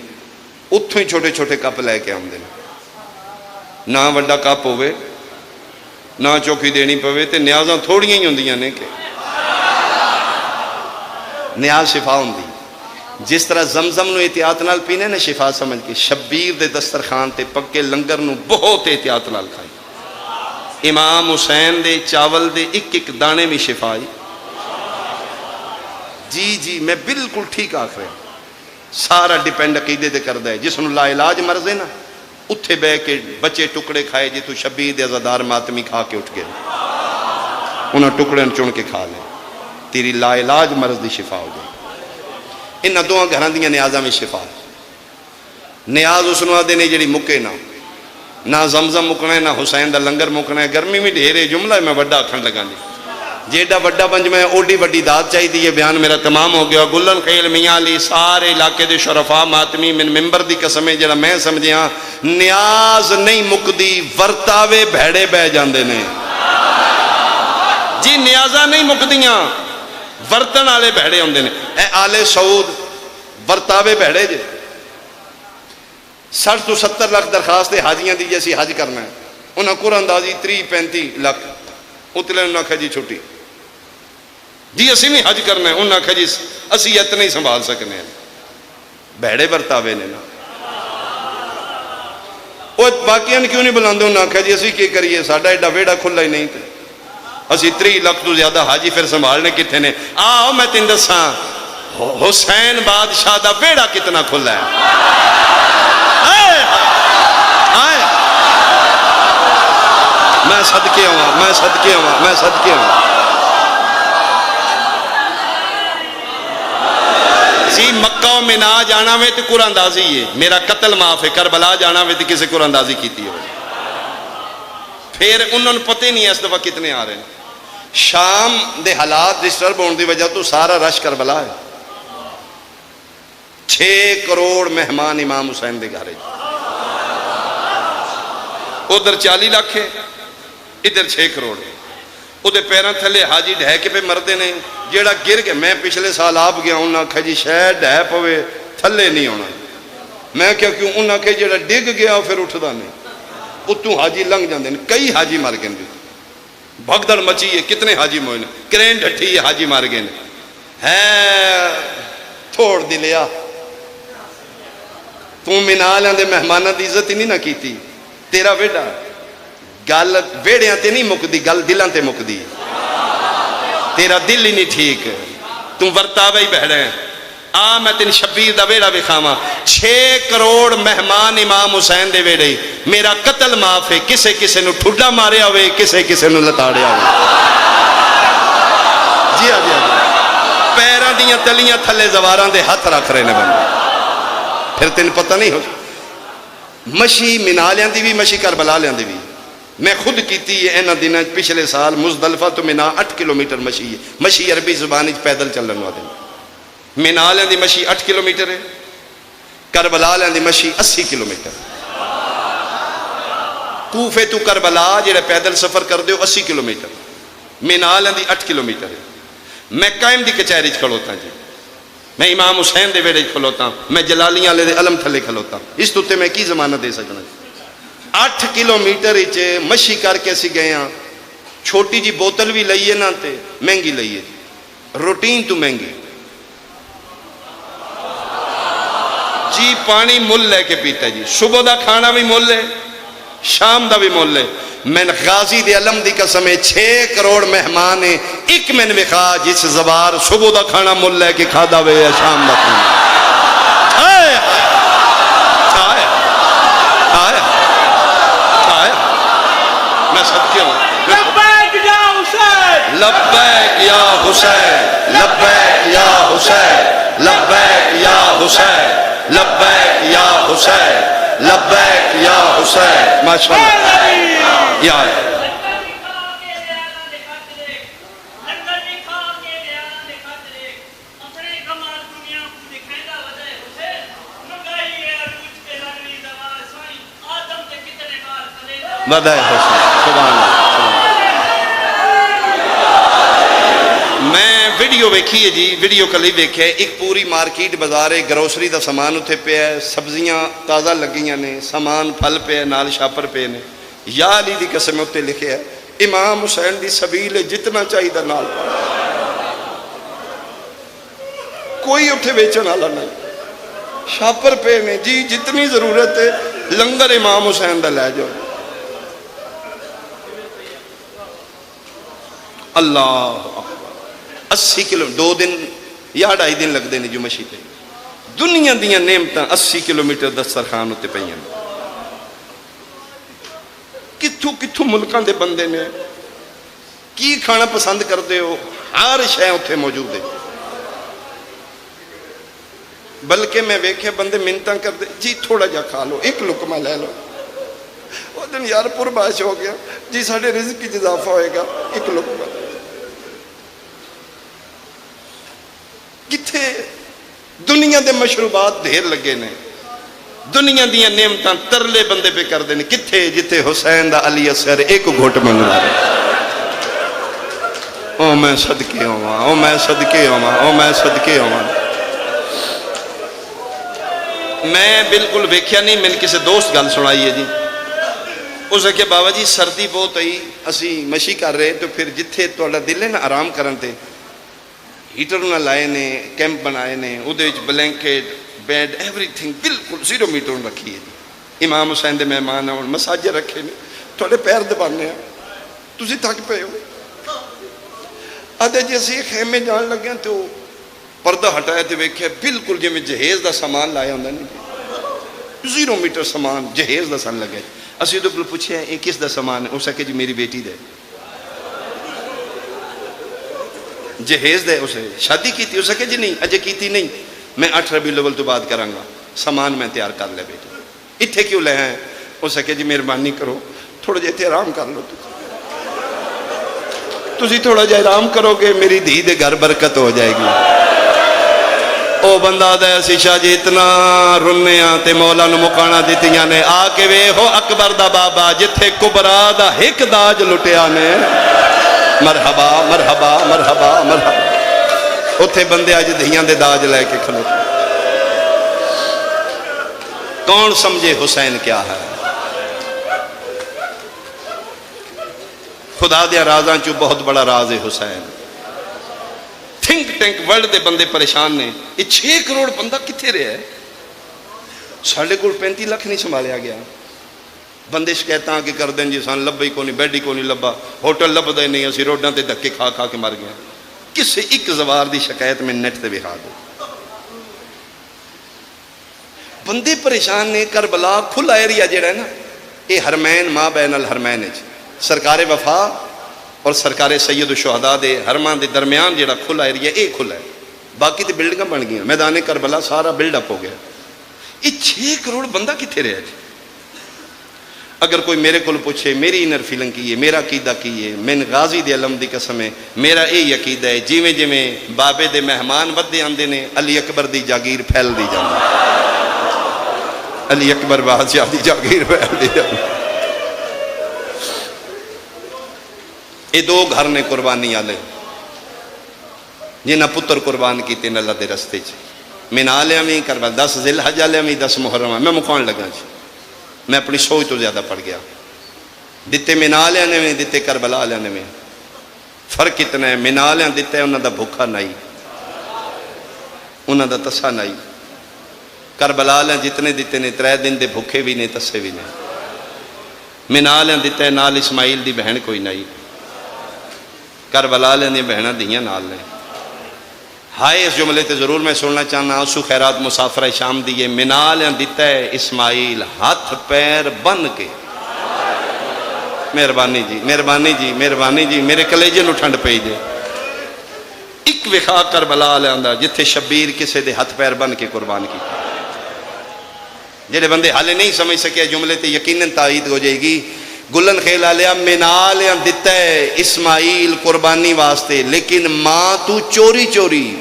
اتھوں ہی چھوٹے چھوٹے کپ لے کے آمدے نے, نہ وڈا کپ ہوئے نہ چوکی دینی پوے, تے نیازاں تھوڑیاں ہی ہوندیاں نے کہ نیاز شفا ہوندی. جس طرح زمزم نو احتیاط نال پینے نا شفا سمجھ کے, شبیر دے دسترخوان تے پکے لنگر نو بہت احتیاط نال کھائی. امام حسین دے چاول دے 1 دانے میں شفا آئی. جی جی میں بالکل ٹھیک آکھ رہا ہوں. سارا ڈیپینڈ عقیدے تے کردا ہے. جس نو لا علاج مرض ہے نا, اتھے بے کے بچے ٹکڑے کھائے جی تو شبیر دے عزادار ماتمی کھا کے اٹھ گئے, انہاں ٹکڑے چن کے کھا لے, تیری لا علاج مرض دی شفا ہو گئی. انہاں دوہاں گھراں دیاں نیازاں میں شفا. نیاز اس نو آدھے نے جڑی مکے نہ, نہ زمزم مکنا ہے نہ حسین دا لنگر مکنا ہے. گرمی میں ڈھیرے جملہ ہے, میں وڈا آکھن لگا نہیں, جیڈا وڈا بنج میں اوڈی وڈی داد چاہی دی. یہ بیان میرا تمام ہو گیا. گلن خیل میاں علی سارے علاقے دے شرفا ماتمی من ممبر دی قسمیں جڑا میں سمجھیاں, نیاز نہیں مکدی, ورتاوے بھیڑے بہ جاندے نے جی. نیازاں نہیں مکدیاں, ورتن والے بھیڑے ہوندے نے. اے آل سعود ورتاوے بھیڑے جے. 60 تو 70 لاکھ درخواست حاجیاں دی جیسی حج کرنا ہے, انہاں قرآن اندازی 30-35 لاکھ اتلے انہاں کہا جی چھٹی جی اسی نہیں حج کرنا ہے. انہاں کہا جی اسی اتنے ہی سنبھال سکنے ہیں. بھیڑے برتاوے نے نا. وہ باقیاں کیوں نہیں بلاندے؟ انہاں کہا جی اسی کی کریے, ساڈا ایڈا ویڑا کھلا ہی نہیں تے اسی 30 لاکھ تو زیادہ حاجی پھر سنبھالنے کتنے نے. آؤ میں تین دساں حسین بادشاہ دا ویڑا کتنا کھلا ہے. میں صدقے ہوں, میں صدقے ہوں, میں صدقے ہوں. سی مکہ و منا جانا وے تو قرآن اندازی ہے, میرا قتل معاف ہے. کربلا جانا وے تو کسی قرآن اندازی کیتی ہو. پھر انہوں نے پتہ نہیں ہے اس دفعہ کتنے آ رہے ہیں. شام دے حالات ڈسٹرب ہونے دی وجہ تو سارا رش کربلا ہے. 6 کروڑ مہمان امام حسین دے گھر, ادھر 40 لاکھ ہے, ادھر 6 کروڑ ہے. ادھر پیران تھلے حاجی ڈھہ کے پہ مردے نے, جیڑا گر گئے. میں پچھلے سال آپ گیا, انہاں کہا جی شاید ڈھہ پوے تھلے نہیں ہونا. میں کیا کیوں؟ انہاں کہا جیڑا ڈگ گیا پھر اٹھدا نہیں, اتوں حاجی لنگ جاندے ہیں. کئی حاجی مر گئے. بھگدڑ مچی ہے، کتنے حاجی موئے نے، کرین ڈھٹی ہے، حاجی مار گئے ہے تھوڑ دی لیا تو منالیاں دے مہمانہ دی عزت ہی نہیں نہ کیتی، تیرا ویڈا گل ویڑیاں تے نہیں مکدی، گل دلاں تے مکدی، تیرا دل ہی نہیں ٹھیک، تم ورتاوے ہی بہڑے ہیں۔ میں تین شبیر دا ویڑا بکھاواں، 6 کروڑ مہمان امام حسین دے ویڑے، میرا قتل معاف ہے، کسے کسے نو ٹھڈا ماریا ہوئے، کسے کسے نو لتاڑیا ہوئے، جی ہاں جی ہاں، پیراں دیاں تلیاں تھلے زواراں دے ہاتھ رکھ رہے نے بندے، پھر تین پتہ نہیں ہو مشی منالیاں دی بھی مشی کربلا دی بھی، میں خود کیتی ہے اینا دنوں پچھلے سال مزدلفہ تو منا 8 کلومیٹر مشی ہے، مشی عربی زبانی پیدل چلن والے، منالیاں دی مشی 8 کلومیٹر ہے، کربلا دی مشی 80 کلومیٹر، کوفے تو کربلا جڑے پیدل سفر کر دیو 80 کلومیٹر، منالیاں دی 8 کلومیٹر ہے۔ میں قائم دی کچہری کھلوتا جی، میں امام حسین دے ویڑے کھلوتا، میں جلالیاں لے دے علم تھلے کھلوتا، اس تو تے میں کی زمانہ دے سکنا؟ 8 کلومیٹر اچھے مشی کر کے سی گئے ہیں، چھوٹی جی بوتل بھی لئیے نا تے مہنگی لئیے، روٹین تو مہنگی جی، پانی مل لے کے پیتا جی، صبح دا کھانا بھی مل لے، شام دا بھی مل لے، میں غازی دے علم دی قسمیں 6 کروڑ مہمان ہیں، ایک میں نے بخوا جس زبار صبح دا کھانا مل لے کے کھا دا وے یا شام دا کھانا آئے آئے آئے آئے میں صدقے ہوں، لبیک یا حسین، لبیک یا حسین، لبیک یا حسین، لبیک یا حسین، لبیک یا حسین، لبیک یا حسین، ماشاءاللہ یا بدائے حسین، سبحان اللہ۔ میں ویڈیو ویکھی ہے جی، ویڈیو کلی ویکھے، ایک پوری مارکیٹ بازار ہے، گروسری دا سامان اتھے پہ ہے، سبزیاں تازہ لگیاں نے، سامان پھل پہ ہے، نال شاپر پہ نے، یا علی دی قسم اتھے لکھے ہے امام حسین دی سبیل جتنا چاہی دا نال پڑا، کوئی اتھے بیچن والا نہیں، شاپر پہ نے جی، جتنی ضرورت ہے لنگر امام حسین دا لے جاؤ۔ اللہ اکبر، 80 کلو 2 دن یا 2.5 دن لگ دے نے جو مشی پہ، دنیا دیاں نعمتاں 80 کلومیٹر دسترخوان ہوتے پہ ہیں، کتھوں کتھوں ملکاں دے بندے نے، کی کھانا پسند کر دے ہو، ہر شے اتھے موجود ہے، بلکہ میں ویکھے بندے منتاں کر دے جی تھوڑا جا کھا لو، ایک لقمہ لے لو، وہ دن یار پرباش ہو گیا جی ساڑھے رزق کی اضافہ ہوئے گا، ایک لقمہ کتھے دنیا دے مشروبات دھیر لگے نے، دنیا دیاں نعمتاں ترلے بندے پہ کر دینے، کتھے جتے حسین دا علی اصغر ایک گھوٹ منگوا رہے، او میں صدقے ہوا، او میں صدقے ہوا، او میں صدقے ہوا۔ میں بالکل ویکھیا نہیں، میں نے کسی دوست گل سنائی ہے جی، اسے کہ بابا جی سردی بہت آئی، اسی مشی کر رہے تو پھر جتھے توڑا دل ہے نا آرام کرن تے ہیٹر نہ لائے نے، کیمپ بنائے نے، ادھے وچ بلینکٹ بیڈ ایوری تھنگ بالکل 0 میٹر رکھی ہے جی، امام حسین دے مہمان آن مساجر رکھے نے، تھوڑے پیر دبانے ہیں، تسی تھک پے ہو، آدھے جی اسی خیمے جان لگے تو پردہ ہٹایا تے ویکھے بالکل جی میں جہیز دا سامان لایا ہوں نہیں، 0 میٹر سامان جہیز دا سان لگے، اسی تو پوچھے یہ کس دا سامان ہے، اسے کہ جی میری بیٹی دے، جہیز دے، اسے شادی کی تھی، اسے کہ جی نہیں اجے کی تھی نہیں، میں 8 ربیع الاول تو بعد کروں گا، سامان میں تیار کر لے بیٹی، اتھے کیوں لے ہیں، اسے کہ جی مہربانی کرو تھوڑا جے آرام کر لو، تسی تھوڑا جے آرام کرو گے میری دھی دے گھر برکت ہو جائے گی۔ او بندہ دے سیشا جی اتنا رنیاں تے مولا نو مکانا دیتیاں نے، آ کے وے ہو اکبر دا بابا جتھے کبرا دا ہک داج لٹیا نے، مرحبا مرحبا مرحبا مرحبا، اتھے بندے آج دھیاں دے داج لے کے کھلو، کون سمجھے حسین کیا ہے؟ خدا دیا رازاں چو بہت بڑا راز ہے حسین. تھنک ٹینک ورلڈ دے بندے پریشان نے, یہ 6 کروڑ بندہ کتنے رہا ہے؟ ساڑھے کو 35 لاکھ نہیں سنبھالیا گیا. بندے شکایت کہ کر دیں جی سان لبا ہی کو نہیں, بیڈ ہی کو نہیں لبا, ہوٹل لبدا ہی نہیں, اسی روڈاں تے دھکے کھا کھا کے مر گیا. کسے ایک زوار دی شکایت میں نیٹ تے بہا دو. بندے پریشان نے. کربلا کھلا ایریا جڑا ہے نا, یہ حرمین ماں بین الحرمین ہے, سرکار وفا اور سرکار سید الشہداء دے حرمان دے درمیان جڑا کھلا ایریا یہ کھلا ہے. باقی تے بلڈنگاں بن گئی, میدان کربلا سارا بلڈ اپ ہو گیا. یہ 6 کروڑ بندہ کتنے رہا جی؟ اگر کوئی میرے کو پوچھے میری انر فیلنگ کی ہے, میرا عقیدہ کی ہے, من غازی دے علم دی قسم ہے, میرا یہ عقیدہ ہے جویں جویں بابے دے مہمان ودے آندے نے علی اکبر دی جاگیر پھیل دی جاندی, علی اکبر بادشاہ دی جاگیر پھیل دی جاندی. یہ 2 گھر نے قربانی والے جنہاں پتر قربان کیتے نے اللہ دے رستے چ. مینا لیا میں کربلا 10 ذی الحجہ لیا میں 10 محرم. میں مکان لگا جی, میں اپنی سوچ تو زیادہ پڑ گیا. دیتے مینا لیا نے میں, دیتے کربلا لیا نے میں. فرق اتنا ہے, مینا لیا دیتا ہے انہوں دا بھوکا نہیں, انہوں دا تسا نہیں. کربلا لیا جتنے دیتے نے 3 دن دے بھوکے بھی نہیں, تسے بھی نہیں. مینا لیا دیتا ہے نال اسماعیل دی بہن کوئی نہیں, کربلا لیا دی بہنہ دیاں نال نے. ہائے اس جملے تے ضرور میں سننا چاہنا, آنسو خیرات مسافرہ شام دیئے. مینا لیا دیتا ہے اسماعیل ہاتھ پیر بن کے. مہربانی جی, مہربانی جی, مہربانی جی, میرے کلیجے نو ٹھنڈ پئی جے. ایک وخا کربلا لیا دا جتھے شبیر کسے دے ہاتھ پیر بن کے قربان کی. جڑے بندے حالے نہیں سمجھ سکے جملے تے یقیناً تائید ہو جائے گی. گلن خیلا لیا مینا لیا دیتا ہے اسماعیل قربانی واسطے, لیکن ماں تو چوری چوری.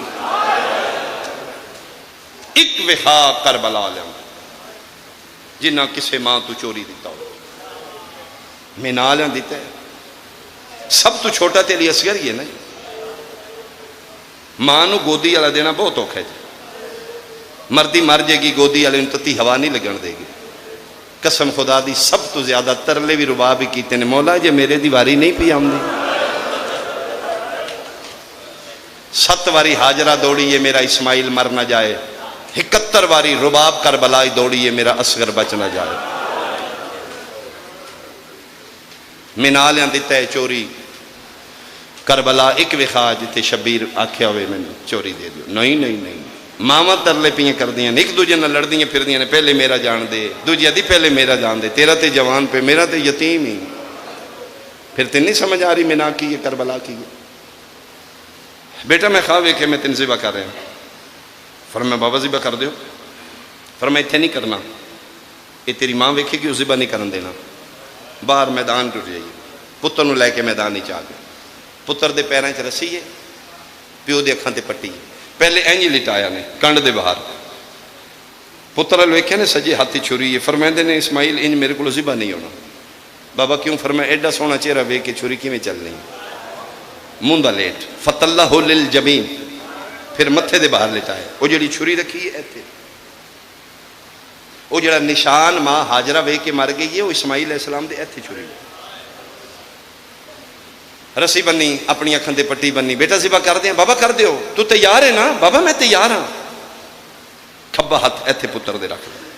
ایک وخا کربلا لیا جنہ کسے ماں تو چوری دیتا ہو. مینا لیا دیتا ہے. سب تو چھوٹا تے علی اصغر ہی ہے نا. ماں نو گودی والا دینا بہت اوکھا ہے جی. مردی مر جائے گی گودی والے نوں تتی ہوا نہیں لگن دے گی. قسم خدا دی سب تو زیادہ ترلے بھی ربا بھی کیتے نے, مولا جے میرے دیواری نہیں پی آمدی. 7 واری حاجرہ دوڑی ہے میرا اسماعیل مر نہ جائے, 71 واری رباب کربلائی دوڑی ہے میرا اصغر بچ نہ جائے. مینا لیاں دیتا ہے چوری. کربلا ایک وخا جتے شبیر آکھیا ہوئے میں چوری دے دیو. نہیں نہیں نہیں, ماما ترلے پیاں کر دیاں, ایک دوجہ نہ لڑ دیاں پھر دیاں نے, پہلے میرا جان دے, دوجہ دی پہلے میرا جان دے, تیرا تے جوان پہ, میرا تے یتیم ہی. پھر تے نہیں سمجھ آ رہی مینا کی ہے کربلا کی ہے. بیٹا میں خواہ کہ میں تین ذبح کر رہا ہوں. فرمایا بابا ذبح کر دیو. فرمایا اتنے نہیں کرنا, یہ تیری ماں ویکھے گی, ذبح نہیں کرن دینا. باہر میدان ٹر جائیے, پتر نو لے کے میدان نہیں چاہ گئے. پتر دے پیراں چ رسی ہے, پیو دے اکھاں تے پٹی ہے. پہلے اینج لٹایا نے کنڈ دے باہر. پتر ویل ویکھیا نے سجے ہاتھ چھری ہے. فرماندے نے اسماعیل انج میرے کو ذبح نہیں ہونا. بابا کیوں؟ فرمایا ایڈا سونا چہرہ ویکھ کے چھری کیویں چل رہی, منہ دا لیٹ. فتلہ للجبین, پھر متھے دے باہر لٹایا. وہ جڑی چھری رکھی ہے ایتھے, وہ جڑا نشان ماں حاجرہ ویکھ کے مر گئی ہے, وہ اسماعیل علیہ السلام دے ایتھے چھری ہے. رسی بنی, اپنی اکھاں تے پٹی بنی. بیٹا ذبح کر دیا. بابا کر دیو. تو تیار ہے نا؟ بابا میں تیار ہاں. کھبا ہاتھ ایتھے پتر دے رکھ دیا,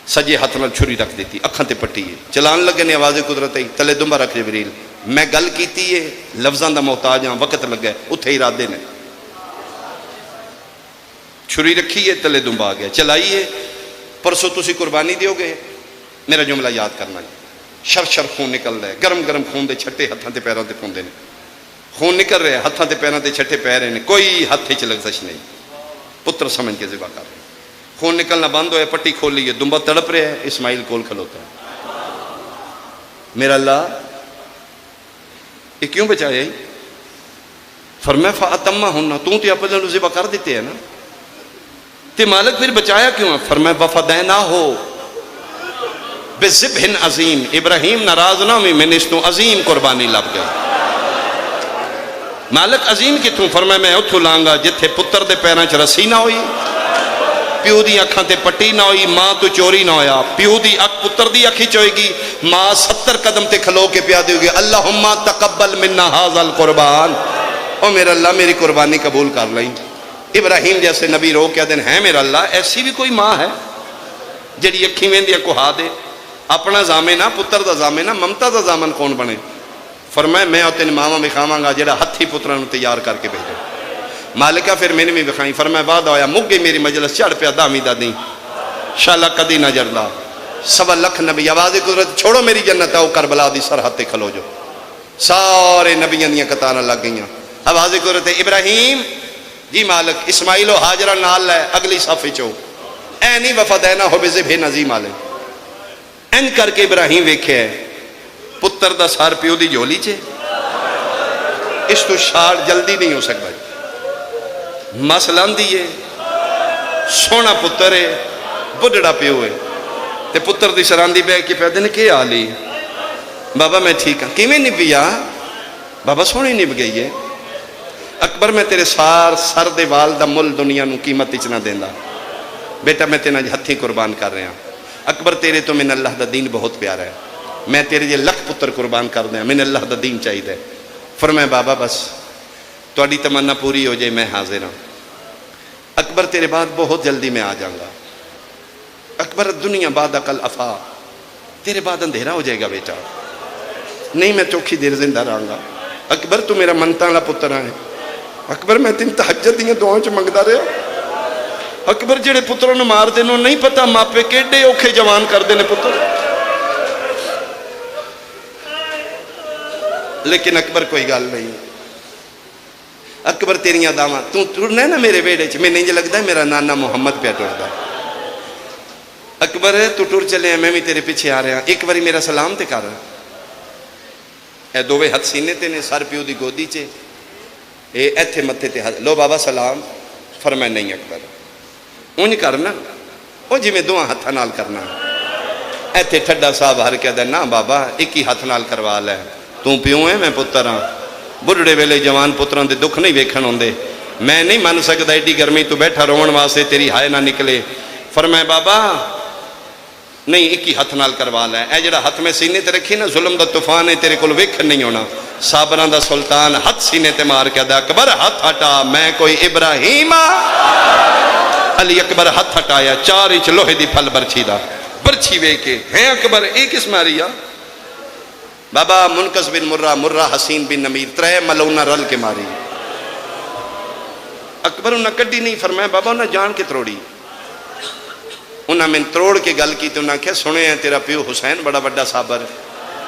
سجے ہاتھ نال چھری رکھ دیتی, اکھاں تے پٹی ہے. چلان لگے نے, آواز قدرت آئی, تلے دمبا رکھ جبریل. میں گل کیتی ہے, لفظاں دا محتاج ہاں, وقت لگا ہے, اتھے ارادے نے. چھری رکھی ہے, تلے دمبا آ گیا. چلائیے, پرسوں تسی قربانی دیو گے, میرا جملہ یاد کرنا ہے. شر شر خون نکل رہا ہے, گرم گرم خون دے چھٹے ہتھاں تے پیراں تے پوندے نے. خون نکل رہے, ہتھاں تے پیراں تے چھٹے پے رہے نے, کوئی ہتھ وچ لغزش نہیں. پتر سمجھ کے ذبح کر رہے. خون نکلنا بند ہویا, پٹی کھولی ہے, دمبا تڑپ رہا ہے. اسماعیل کول کھلوتا ہے. میرا اللہ یہ کیوں بچایا؟ فرمایا فاطمہ ہونا, تو تے اپنے نوں ذبح کر دیتے ہیں نا, تے مالک پھر بچایا کیوں ہے؟ فرمایا وفدینا ہو بذبح عظیم. ابراہیم ناراض نہ ہوئی, میں نے اس تو عظیم قربانی لب گئی. مالک عظیم کتوں؟ فرمایا میں اتھو لانگا جتھے پتر دے پیراں چ رسی نہ ہوئی, پیو دی اکھاں تے پٹی نہ ہوئی، ماں تو چوری نہ ہویا، پیو دی اکھ پتر دی اکھی چوئے گی، ماں 70 قدم تے کھلو کے پیا دے گی اللہم تقبل منا ھذا القربان، او میرا اللہ میری قربانی قبول کر لیں۔ ابراہیم جیسے نبی رو کیا دن ہے میرا اللہ ایسی بھی کوئی ماں ہے جڑی اکھی ویندی کوہا دے، اپنا زامن نہ پتر دا زامن نہ ممتا دا زامن کون بنے؟ فرمایا میں تین ماواں وکھاواں گا جڑا ہتھی پتراں نوں تیار کر کے بھیجے۔ مالکہ پھر میں نے بھی وکھائی، فرمایا وعدہ ہویا مک گئی میری مجلس چڑھ پیا دامی دادی شالا کدی نہ جڑدا، 1.25 لاکھ نبی آواز قدرت چھوڑو میری جنت آؤ کربلا دی سرحد تے کھلو جو، سارے نبیاں دیاں قطاراں لگ گئیاں، آواز قدرت ابراہیم جی مالک اسماعیل و حاجرہ نال ہے اگلی صف وچوں اے نہیں وفادینا ہو بذبح نظیم والے این کر کے ابراہیم ویکھیا ہے پتر دا سار پیو دی جولی چے، اس تو شار جلدی نہیں ہو سکتا، مسلان دیئے سونا پتر ہے بڑھڑا پیو ہے تے پتر دی سراندی بے کی پیدن کے آلی بابا میں ٹھیک ہاں کیویں نبیا بابا سونی نب گئی ہے اکبر میں تیرے سر دے وال دا مل دنیا نو قیمت اچنا دیندہ بیٹا میں تینا ہتھی قربان کر رہے ہیں اکبر تیرے تو من اللہ دا دین بہت پیارا ہے میں تیرے جے لکھ پتر قربان کر دیں من اللہ دا دین چاہیے دے فرمائے بابا بس تواڈی تمنا پوری ہو جائے میں حاضر ہوں اکبر تیرے بعد بہت جلدی میں آ جاؤں گا اکبر دنیا بعد عقل افا تیرے بعد اندھیرا ہو جائے گا بیٹا نہیں میں چوکھی دیر زندہ رہوں گا اکبر تو میرا منتا والا پتر ہے اکبر میں تین تہجد دیاں دعاؤں چ منگدا رہا اکبر جڑے پتروں نوں مار دینوں نہیں پتا ماپے کیڈے اوکھے جوان کر دینے پتر لیکن اکبر کوئی گل نہیں اکبر تیریاں دعواں تو ٹرنا ہے نا میرے ویڑے چ میں نہیں لگدا میرا نانا محمد پہ ٹردا اکبر تو ٹر چلے ہیں میں بھی تیرے پیچھے آ رہا ایک باری میرا سلام تے کر اے دوویں ہتھ سینے تے نے سر پیو دی گودی چ اے ایتھے متھے تے لو بابا سلام فرمایا نہیں اکبر اونج کرنا او جی میں دعا ہتھاں نال کرنا ایتھے ٹھڈا صاحب ہر کے نا بابا ایک ہی ہتھ نال کروا لے تو پیو ہے میں پتر ہاں بڑھڑے ویلے جوان پتران دے دکھ نہیں ویکھن ہوندے میں نہیں من سکدا ایڈی گرمی تو بیٹھا رون واسطے تیری ہائے نہ نکلے فرمایا بابا نہیں ایک ہی ہتھ نال کروا لے اے جڑا ہتھ میں سینے تے رکھی نا ظلم دا طوفان ہے تیرے کول ویکھن نہیں ہونا صابراں دا سلطان ہتھ سینے تے مار کے دا اکبر ہتھ ہٹا میں کوئی ابراہیم علی اکبر ہتھ ہٹایا 4 انچ لوہے دی پھل برچھی دا برچھی وے کے ہیں اکبر ایک اس ماریا بابا منقذ بن مرہ حسین بن نمیر 3 ملونہ رل کے ماری اکبر انہاں کڈی نہیں فرمایا بابا انہاں جان کے تروڑی انہاں میں تروڑ کے گل کی تو انہاں کہا سنے ہیں تیرا پیو حسین بڑا بڑا صابر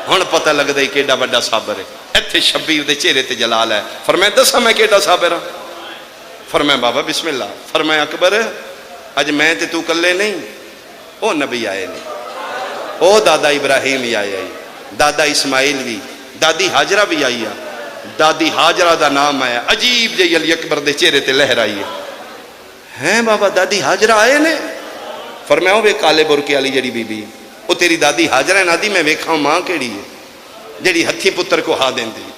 ہن پتہ لگ دے کیڈا بڑا صابر ہے ایتھے شبیر دے چہرے تے جلال ہے فرمایا دسا میں کیڈا صابر ہاں فرمایا بابا بسم اللہ فرمایا اکبر اج میں تے تو کلے نہیں او نبی آئے نہیں او دادا ابراہیم بھی آئے دادا اسماعیل بھی دادی حاجرہ بھی آئی ہے دادی حاجرہ دا نام آیا عجیب جی علی اکبر دے چہرے تے لہر آئی ہے بابا دادی حاجرہ آئے نے فرمایا وہ کالے برکے والی جڑی بی بی وہ تیری دادی حاجرہ نادی میں ویکھاں ماں کیڑی ہے جڑی ہتھی پتر کو ہا دیندی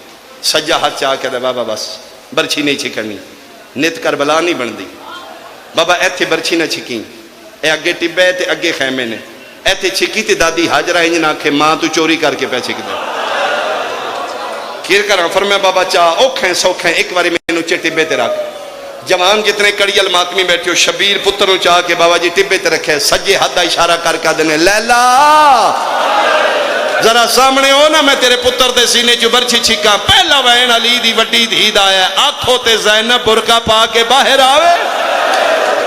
سجا ہاتھ چاہ کے دے بابا بس برچھی نہیں چھکڑنی نت کربلا نہیں بندی بابا ایتھے برچھی نہ چھکیں اے اگے ٹبے تے اگے خیمے نے ایتھے چھکی تے دادی حاجرہ انج نہ کہ ماں تو چوری کر کے پہ چھک دے کیر کراں فرمایا بابا چاہ اوکھیں سوکھیں ایک باری مینوں چے ٹبے تے رکھ جوان جتنے کڑیل ماتمی بیٹھے ہو شبیر پتروں چاہ کے بابا جی ٹبے تے رکھے سجے ہاتھ دا اشارہ کر کے دینے لیلا ذرا سامنے ہو نا میں تیرے پتر دے سینے چو برچھی چھکا پہلا وین علی دی وڈی دھید آیا آنکھوں تے زینب برکا پا کے باہر آوے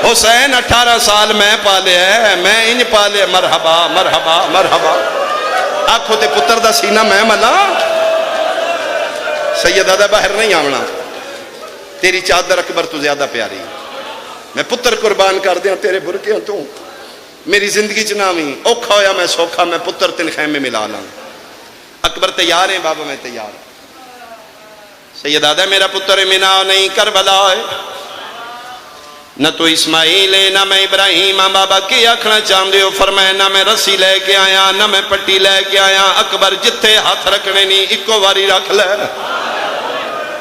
حسین 18 سال میں پالے ہے میں انج پالے مرحبا مرحبا مرحبا آنکھوں تے پتر دا سینہ میں ملا سیدہ دا باہر نہیں آونا تیری چادر اکبر تو زیادہ پیاری میں پتر قربان کر دیا تیرے برکے تو میری زندگی چناوی اوکھا ہویا میں سوکھا میں پتر تن خیمے ملا لاں اکبر تیار ہیں بابا میں تیار سید آدھا میرا پتر منا نہیں کربلا ہے نہ تو اسماعیل ہے نہ میں ابراہیم ہاں بابا کی آکھنا چاہم دیو فرمائے نہ میں رسی لے کے آیا نہ میں پٹی لے کے آیا اکبر جتھے ہاتھ رکھنے نہیں اکو واری رکھ لے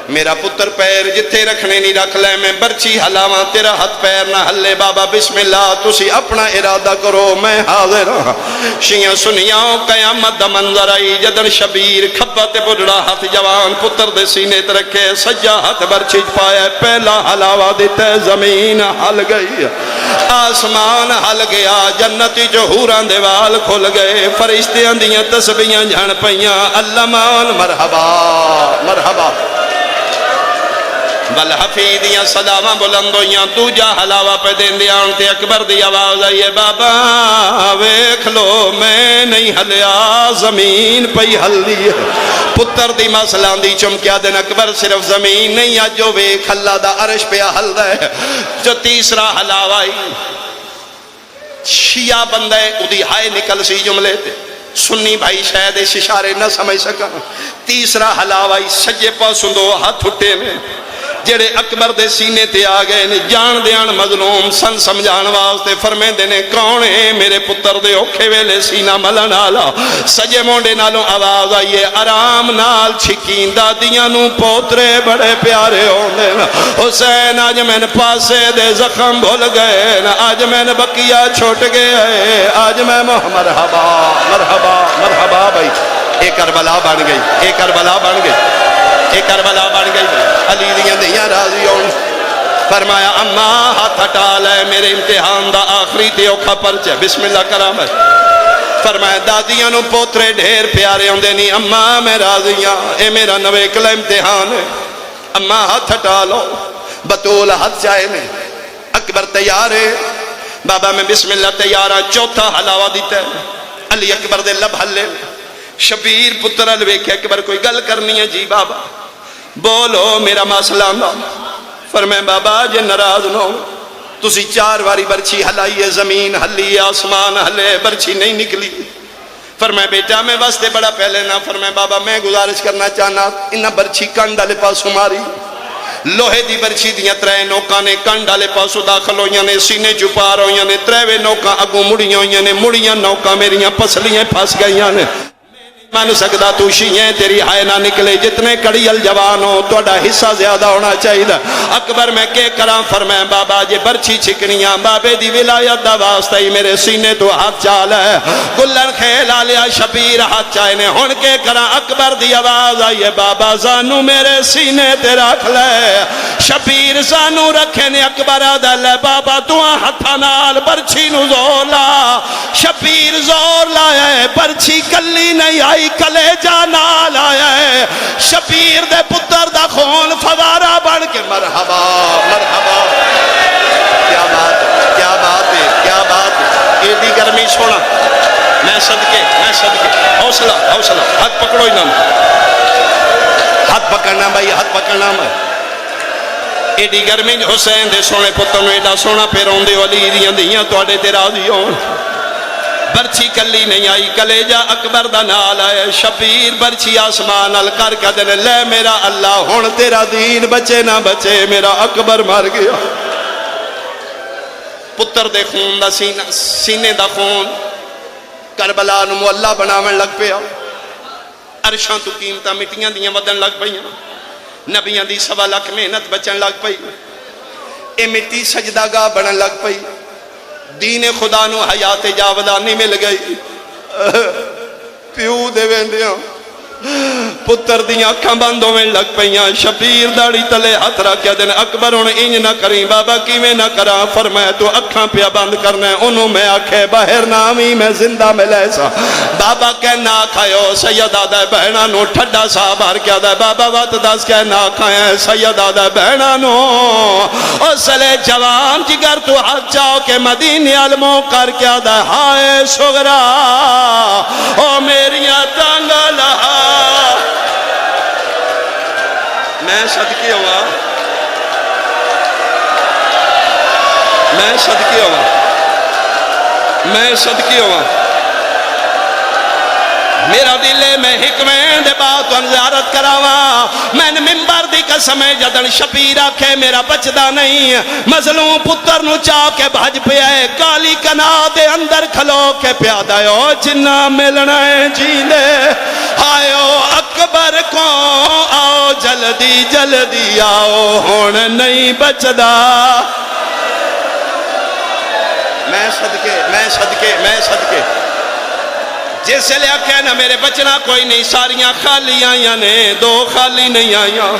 میرا پتر پیر جتھے رکھنے نہیں رکھ لے، میں برچی ہلاواں تیرا ہاتھ پیر نہ ہلے۔ بابا بسم اللہ تسی اپنا ارادہ کرو، میں حاضر ہاں۔ شیعہ سنیاں قیامت دا منظر آئی جدن شبیر کھبا تے بڑھڑا ہاتھ جوان پتر دے سینے تے رکھے، سجا ہاتھ برچی پایا، پہلا ہلاوا دیتا ہے، زمین ہل گئی، آسمان ہل گیا، جنتی جو حوراں دے وال کھل گئے، فرشتیاں دیاں تسبیحاں جھن پئیاں، اللہ مان مرحبا مرحبا، بل حفیدیاں صداواں بلند ہویاں، دوجا ہلاوا پہ دیندیاں تے اکبر دی آواز آئی ہے، بابا ویکھ لو میں نہیں ہلیا، زمین پئی ہل دی ہے۔ پتر دی مسلاں دی چمکیا دن اکبر صرف زمین نہیں آ جو ویکھ اللہ دا عرش پہ ہل دا ہے۔ جو تیسرا ہلاوا آئی شیعہ بندہ ادھی ہائے نکل سی جملے تے، سنی بھائی شاید اس اشارے نہ سمجھ سکا۔ تیسرا ہلاوا آئی سجے پاسوں دو ہاتھ اٹھے میں جڑے اکبر دے سینے تے آ گئے نے، جان دیان مظلوم سن سمجھان واسطے فرمیندے نے کون ہے میرے پتر دے اوکھے ویلے سینہ ملن آلا۔ سجے مونڈے نالوں آواز آئیے، آرام نال چھکین دادیاں نو پوترے بڑے پیارے ہوندے نا، حسین آج میں نے پاسے دے زخم بھول گئے نا، آج میں نے بقیہ چھوٹ گئے، آج میں مرحبا مرحبا مرحبا بھائی، ایک کربلا بن گئی، ایک کربلا بن گئی، ایک کربلا بن گئی۔ علی دیاں دیاں راضی ہون فرمایا اماں ہاتھ ہٹا لے، میرے امتحان دا آخری تے اوکھا پرچہ، بسم اللہ کرامت۔ فرمایا دادیاں نو پوترے ڈھیر پیارے ہوندے نہیں، اماں میں راضی ہاں، اے میرا نوے کلا امتحان ہے، اماں ہاتھ ہٹا لو۔ بطول ہاتھ چاہے میں، اکبر تیار ہے، بابا میں بسم اللہ تیار ہاں۔ چوتھا ہلاوا دیتا ہے، علی اکبر دے لب ہلے، شبیر پتر الوے کہ اکبر کوئی گل کرنی ہے جی بابا بولو میرا مسئلہ نہ۔ فرمائے بابا جے ناراض نہ ہو، تسی 4 واری برچی ہلائی ہے، زمین ہلی، آسمان ہلے، برچی نہیں نکلی۔ فرمائے بیٹا میں واسطے بڑا پہلے نہ۔ فرمائے بابا میں گزارش کرنا چاہنا، انہاں برچی کنڈ والے پاسوں ماری، لوہے دی برچی دیاں 3 نوکاں نے کنڈ والے پاسوں داخل ہوئیاں نے، سینے چپار ہوئیاں نے، 3 نوکاں اگوں مڑیاں ہوئیاں نے، مڑیاں نوکاں میریاں پسلیاں پھنس گئیاں نے۔ من سکدا تو شیئیں تیری ہائے نہ نکلے، جتنے کڑی الجوان ہو توڑا حصہ زیادہ ہونا چاہیے۔ اکبر میں کہ کراں؟ فرمائیں بابا جے برچی چھکنیاں بابے دی ولایت دا واسطہ ہی میرے سینے تو ہاتھ چال ہے، گلن کھیل آلیا شبیر ہاتھ چاہے نے، ہن کہ کراں؟ اکبر دی آواز آئی ہے بابا زانو میرے سینے تے رکھ لے۔ شبیر زانو رکھے نے، اکبر آدھا لے بابا دعا ہتھا نال برچی نو زور لا۔ شبیر زور لایا ہے، برچی کلی نہیں آئی، کلیجہ نال آیا ہے، شبیر دے پتر دا خون فوارہ بن کے مرحبا مرحبا۔ کیا بات ہے، کیا بات ہے، کیا بات ہے، ایڈی گرمی چھوڑا، میں صدقے حوصلہ حوصلہ، ہاتھ پکڑو ہی نہ، ہاتھ پکڑنا بھائی، ہاتھ پکڑنا میں۔ ایڈی گرمی حسین دے سونے پتر میں ایڈا سونا پیرون دے علی دیاں دیاں تو آڑے تیرا دی ہون، برچی کلی نہیں آئی، کلیجہ اکبر دا نال آئے۔ شبیر برچی آسمان ال کر کے دن لے میرا اللہ ہون تیرا دین بچے نہ بچے، میرا اکبر مر گیا۔ پتر دے خون دا سینے دا خون کربلا نو اللہ بناون لگ پیا، عرشاں تو قیمتاں مٹیاں دیاں ودن لگ پئیاں، نبیاں دی 1.25 لاکھ محنت بچن لگ پئی، اے مٹی سجدہ گاہ بنن لگ پئی، دین خدا نو حیات جاودانی مل گئی۔ پیو دے ویندیاں پتر دیاں اکھاں بند ہونے لگ پئیاں، شبیر داڑھی تلے ہاتھ رکھیا دن اکبر ہن انج نہ کریں بابا کیویں نہ کراں؟ فرمایا تو اکھاں پیا بند کرنا ہے، انہوں میں آکھے باہر نامی میں زندہ ملے سا۔ بابا کہنا کھایو سید آدھا بہنا نو ٹھڈا سا بھر کیا دا بابا وات دس کہنا کھایا سید آدھا بہنا نو او سلے جوان جگر تو ہاتھ چاہو کہ مدینے علموں کر کیا دا ہائے سغرا او میریاں تانگا لہا۔ میں صدقے ہوا، میں صدقے ہوا، میں صدقے ہوا، میرا دلے میں حکمین دے بات انزیارت کراوا، میں نے ممبر دی قسم جدن شبیر آکھے میرا بچدا نہیں، مظلوم پتر نو چاہ کے بھج پیا ہے، کالی کنا دے اندر کھلو کے پیادا ہے جنہ ملنا ہے جیندے، آئیو اکبر کو آؤ جلد جلدی جلدی آؤ ہون نہیں بچدا میں صدقے جس لئے آکھے نا میرے بچنا کوئی نہیں ساریاں خالی آئیاں نے دو خالی نہیں آئیاں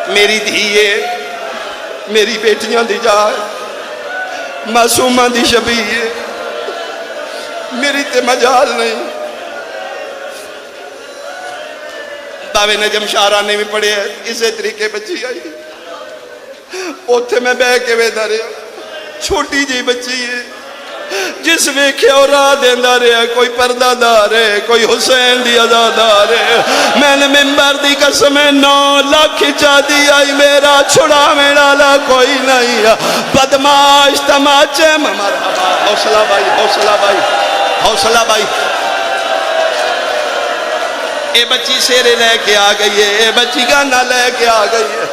میری دھیے میری بیٹیاں دی جائے معصومہ دی شبیہ میری تے مجال نہیں باوے نجم شارہ نے بھی پڑھے اسے طریقے بچی آئی اوتھے میں بے کے ویدہ رہا چھوٹی جی بچی ہے جس ویکھے اور راہ دیندہ رہا کوئی پردہ دار ہے کوئی حسین دی عزادار ہے میں نے ممبر دی قسم 9 لاکھ چا دی آئی میرا چھڑا میرا لا کوئی نہیں بدماش تماچے مرحبا حوصلہ بھائی اے بچی سیرے لے کے آ گئی ہے اے بچی گانا لے کے آ گئی ہے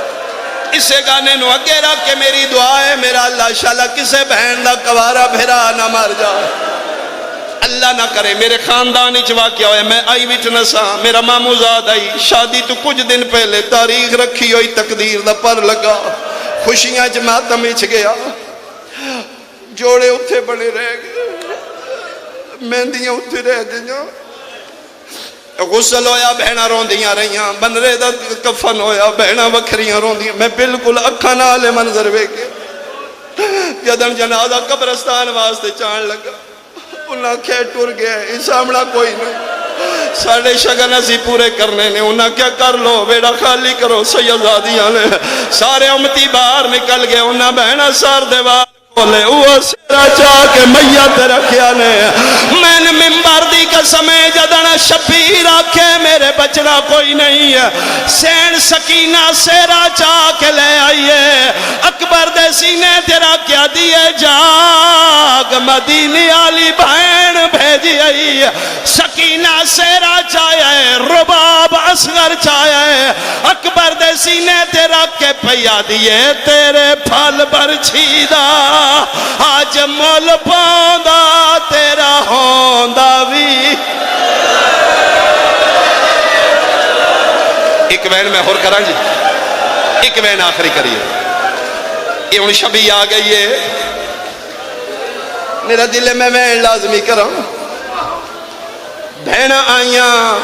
اسے گانے نو اگے رکھ کے میری دعا ہے میرا اللہ شاءاللہ کسے بہن دا کوارا بھیرا نہ مر جائے اللہ نہ کرے میرے خاندانی چوا کیا ہوئے میں آئی وٹنس ہاں میرا مامو زاد آئی شادی تو کچھ دن پہلے تاریخ رکھی ہوئی تقدیر دا پر لگا خوشیاں جماعتم اچھ گیا جوڑے اتھے بڑے رہ گئے مہندیاں اتھے رہ دیا غسل ہویا بہنا روندیاں رہیاں بنرے دا کفن ہویا بہنا وکھریاں روندیاں میں بالکل اکھا نالے منظر ویکے جدن جنازہ قبرستان واسطے چان لگا انہاں کھے ٹور گئے اس آمڑا کوئی نہیں ساڑھے شگن اسی پورے کرنے نے انہاں کیا کر لو بیڑا خالی کرو سیدادیاں لے سارے امتی باہر نکل گئے انہاں بہنا سار دیوار بولے وہ سیرا چاہ کے میت رکھیا نے میں نے ممبر دی قسم جدن شبیر آکھے میرے بچنا کوئی نہیں ہے سین سکینہ سیرا چاہ کے لے آئیے اکبر دے سینے تیرا کیا دیے جاگ مدینی علی بہن بھیجی آئی سکینہ سیرا چاہے رباب اصغر چاہے اکبر دے سینے تیرا کے پیا دیے تیرے پھل برچھیدہ آج مول پاندہ تیرا ہوندہ بھی ایک وین میں ہور کران جی ایک وین آخری کریے یہ ان شبی آ گئی ہے میرا دل میں وین لازمی کروں بہن آئیاں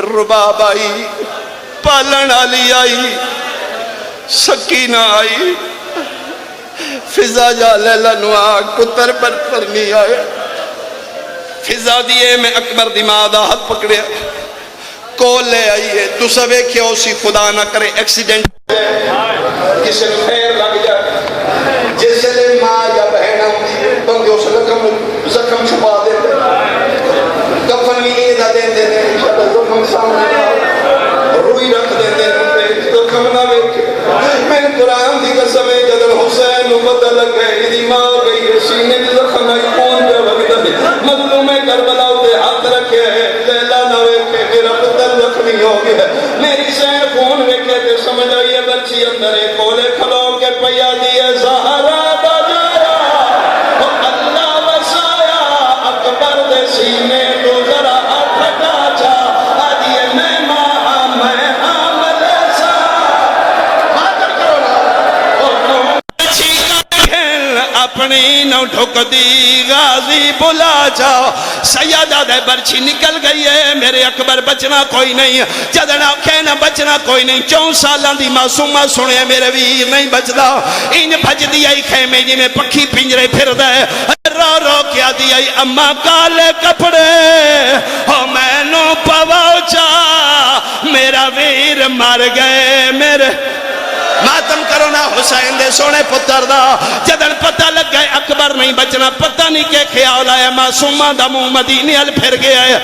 رباب آئی پالن آلی آئی سکینہ آئی فضا جا لیلہ نواک پتر پر نہیں آئے فضا دیئے میں اکبر دماغ ہاتھ پکڑے کول لے آئیے تو سوے کیا اسی خدا نہ کرے ایکسیڈنٹ کسی نے خیر لگ جائے جیسے لے ماں یا بہنہ بندے اسے زخم چھپا دیتے کفن میں ایدہ دیتے انشاءاللہ زخم سامنے روئی رکھ دیتے زخم نہ بیٹھے میں نے قرآن دی قسم جدر حسین پتہ لگ گئے ادھی ماں گئی ہے سینے دی زخم آئی کون پہ وقت ہے مظلوم کربلا ہوتے ہاتھ رکھے ہیں لیلہ نہ ویکھے میرا پتر زخمی ہو گیا میری سین خون ویکھے تے سمجھ آئیے بچی اندر ایک کولے کھلو کے پیا دیئے زہرہ بجایا اللہ وسایا اکبر دے سینے تو ذرا اٹھٹا چا آدھیے میں ماں میں حامل سا ماتر کرو نا اپنی نو ٹھک دی غازی بلا جاؤ سیادہ دے برچی نکل گئی ہے میرے اکبر بچنا کوئی نہیں جدنا کہنا بچنا کوئی نہیں 4 سالان دی معصومہ سنے میرے ویر نہیں بچدا انج بھج دی آئی خیمے جی میں پکھی پنجرے پھر دے رو رو کیا دی آئی اماں کالے کپڑے ہو میں نو پواچا میرا ویر مر گئے میرے ماتم کرو نا حسین دے سونے پتر دا جدن پتہ لگ گئے اکبر نہیں بچنا پتہ نہیں کہ خیال آیا معصومہ دا منہ مدینے ال پھر گیا ہے